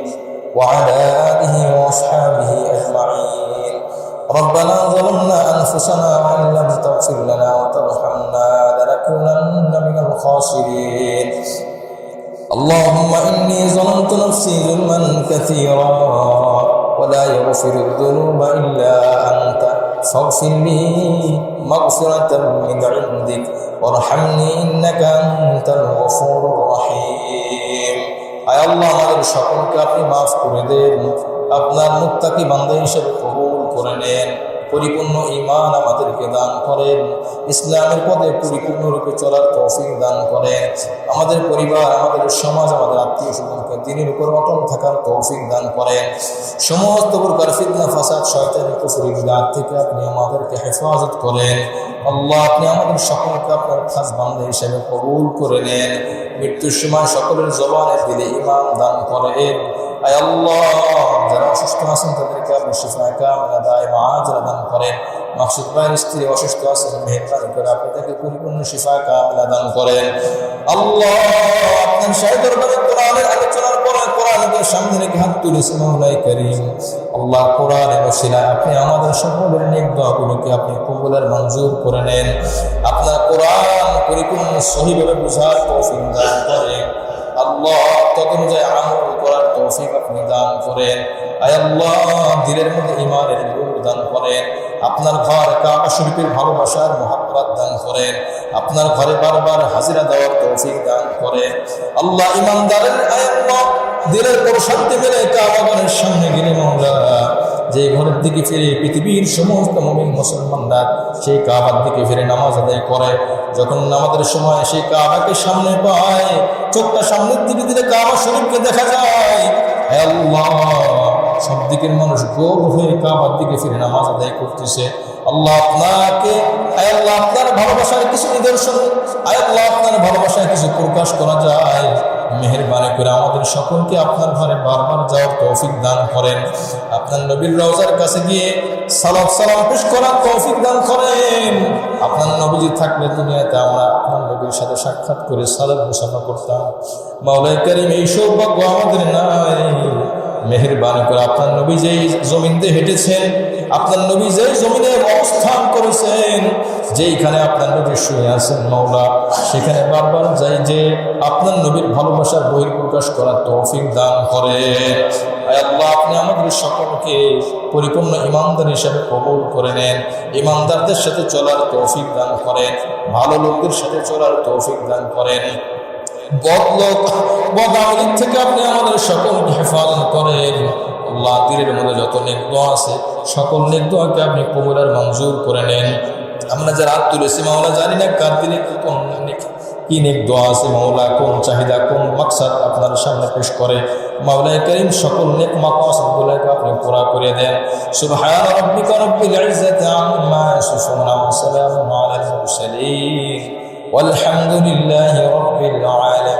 وعلى آله وأصحابه أجمعين. ربنا ظلمنا أنفسنا وإن لم تغفر لنا وترحمنا لنكونن من الخاسرين. اللهم إني ظلمت نفسي ظلما كثيرا ولا يغفر الذنوب إلا أنت فاغفر لي مغفرة من عندك وارحمني إنك أنت الغفور الرحيم. আয় আল্লাহ, আমাদের সকলকে আপনি মাফ করে দেন, আপনার মুত্তাকি বান্দা হিসেবে কবুল করে নেন। পরিপূর্ণ ঈমান আমাদেরকে দান করেন, ইসলামের পথে পরিপূর্ণরূপে চলার তৌফিক দান করেন, আমাদের পরিবার, আমাদের সমাজ, আমাদের আত্মীয় স্বজনকে দ্বীনের উপর অটল থাকার তৌফিক দান করেন। সমস্ত প্রকার ফিতনা, ফাসাদ, শয়তানি, কুফরি, বিদআত থেকে আপনি আমাদেরকে হেফাজত করেন। আল্লাহ, আপনি আমাদের সকলকে আপনার খাস বান্দা হিসেবে কবুল করে নেন। মৃত্যুর সময় সকলের জবানে দিলে ঈমান দান করেন। আয় আল্লাহ, যারা অসুস্থ আছেন তাদেরকে আপনি শিফা কামিলা দায়মা আজরা দান করেন। মাকসুদ ভাইয়ের স্ত্রী অসুস্থ আছেন, মেহেরবানি করে আপনি তাকে পরিপূর্ণ শিফা কামিলা দান করেন। আল্লাহ, আপনার শাহী দরবারে কোরআনের আলোচনার পরে কোরআনকে সামনে রেখে হাত তুলেছে মাওলাই করিম। আল্লাহ, কোরআনের ওসিলায় আপনি আমাদের সকলের নেক দোয়াগুলোকে আপনি কবুলের মঞ্জুর করে নেন। আপনার কোরআন পরিপূর্ণ সহিভাবে বুঝার তৌফিক দান করেন। আল্লাহ, তদনুযায়ী আমল করার তৌফিক আপনি দান করেন। আয় আল্লাহ, দিলের মধ্যে ঈমানের নূর দান করেন। আপনার ঘর কাবা শরীফের ভালোবাসার মহব্বত দান করেন। আপনার ঘরে বারবার হাজিরা দেওয়ার তৌফিক দান করেন। আল্লাহ, ঈমানদারের আয় আল্লাহ দিলের প্রশান্তি মেলে কাবা ঘরের সামনে গেলে মাওলা, যে ঘরের দিকে ফিরে পৃথিবীর সমস্ত মুমিন মুসলমানরা সেই কাবার দিকে ফিরে নামাজ আদায় করে, যখন নামাজের সময় সেই কাবাকে সামনে পায়, চোখটা সামনের দিকে দিলে কাবা শরীফকে দেখা যায়। হে আল্লাহ, সব দিকের মানুষ গোল হয়ে কাবার দিকে ফিরে নামাজ আদায় করতেছে। আল্লাহ, আপনাকে আয় আল্লাহ আপনার ভালোবাসার কিছু নিদর্শন, আয় আল্লাহ আপনার ভালোবাসায় কিছু প্রকাশ করা যায়, মেহেরবানি করে আমাদের সকলকে আপনার ঘরে বারবার যাওয়ার তৌফিক দান করেন। আপনার নবীর রওজার কাছে গিয়ে সালাত সালাম পেশ করার তৌফিক দান করেন। আপনার নবীজি থাকলে দুনিয়াতে আমরা আপনার নবীর সাথে সাক্ষাৎ করে সালাত মুসাফা করতাম। মাওলাই করিম, এই সৌভাগ্য আমাদের নাই। মেহেরবানি করে আপনার নবী যেই জমিন দিয়ে হেঁটেছেন, আপনার নবী যেই জমিনে অবস্থান করেছেন, যেইখানে আপনার নবী শুয়ে আছেন মাওলা, সেখানে বারবার যাই যে আপনার নবীর ভালোবাসার বহিঃপ্রকাশ করার তৌফিক দান করেন। আয় আল্লাহ, আপনি আমাদের সকলকে পরিপূর্ণ ঈমানদার হিসেবে কবুল করে নেন। ঈমানদারদের সাথে চলার তৌফিক দান করেন, ভালো লোকদের সাথে চলার তৌফিক দান করেন। বদলোক বদামলিক থেকে আপনি আমাদের সকলকে হেফাজত করেন। আল্লাহ, দিলের মধ্যে যত নেক দোয়া আছে সকল নেক দোয়াকে আপনি কবুলের মঞ্জুর করে নেন। আমরা যারা হাত তুলেছি মাওলা, জানি না কার দিলে কি নেক দোয়া আছে মাওলা, কোন চাহিদা, কোন মাকসাদ আপনার সামনে পেশ করে। মাওলাই করিম, সকল নেক মাকসাদগুলোকে আপনি পুরা করে দেন। সুবহান রাব্বিকা রাব্বিল ইজ্জাতি আম্মা ইয়াসিফুন ওয়া সালামুন আলাল মুরসালিন ওয়ালহামদুলিল্লাহি রাব্বিল আলামিন।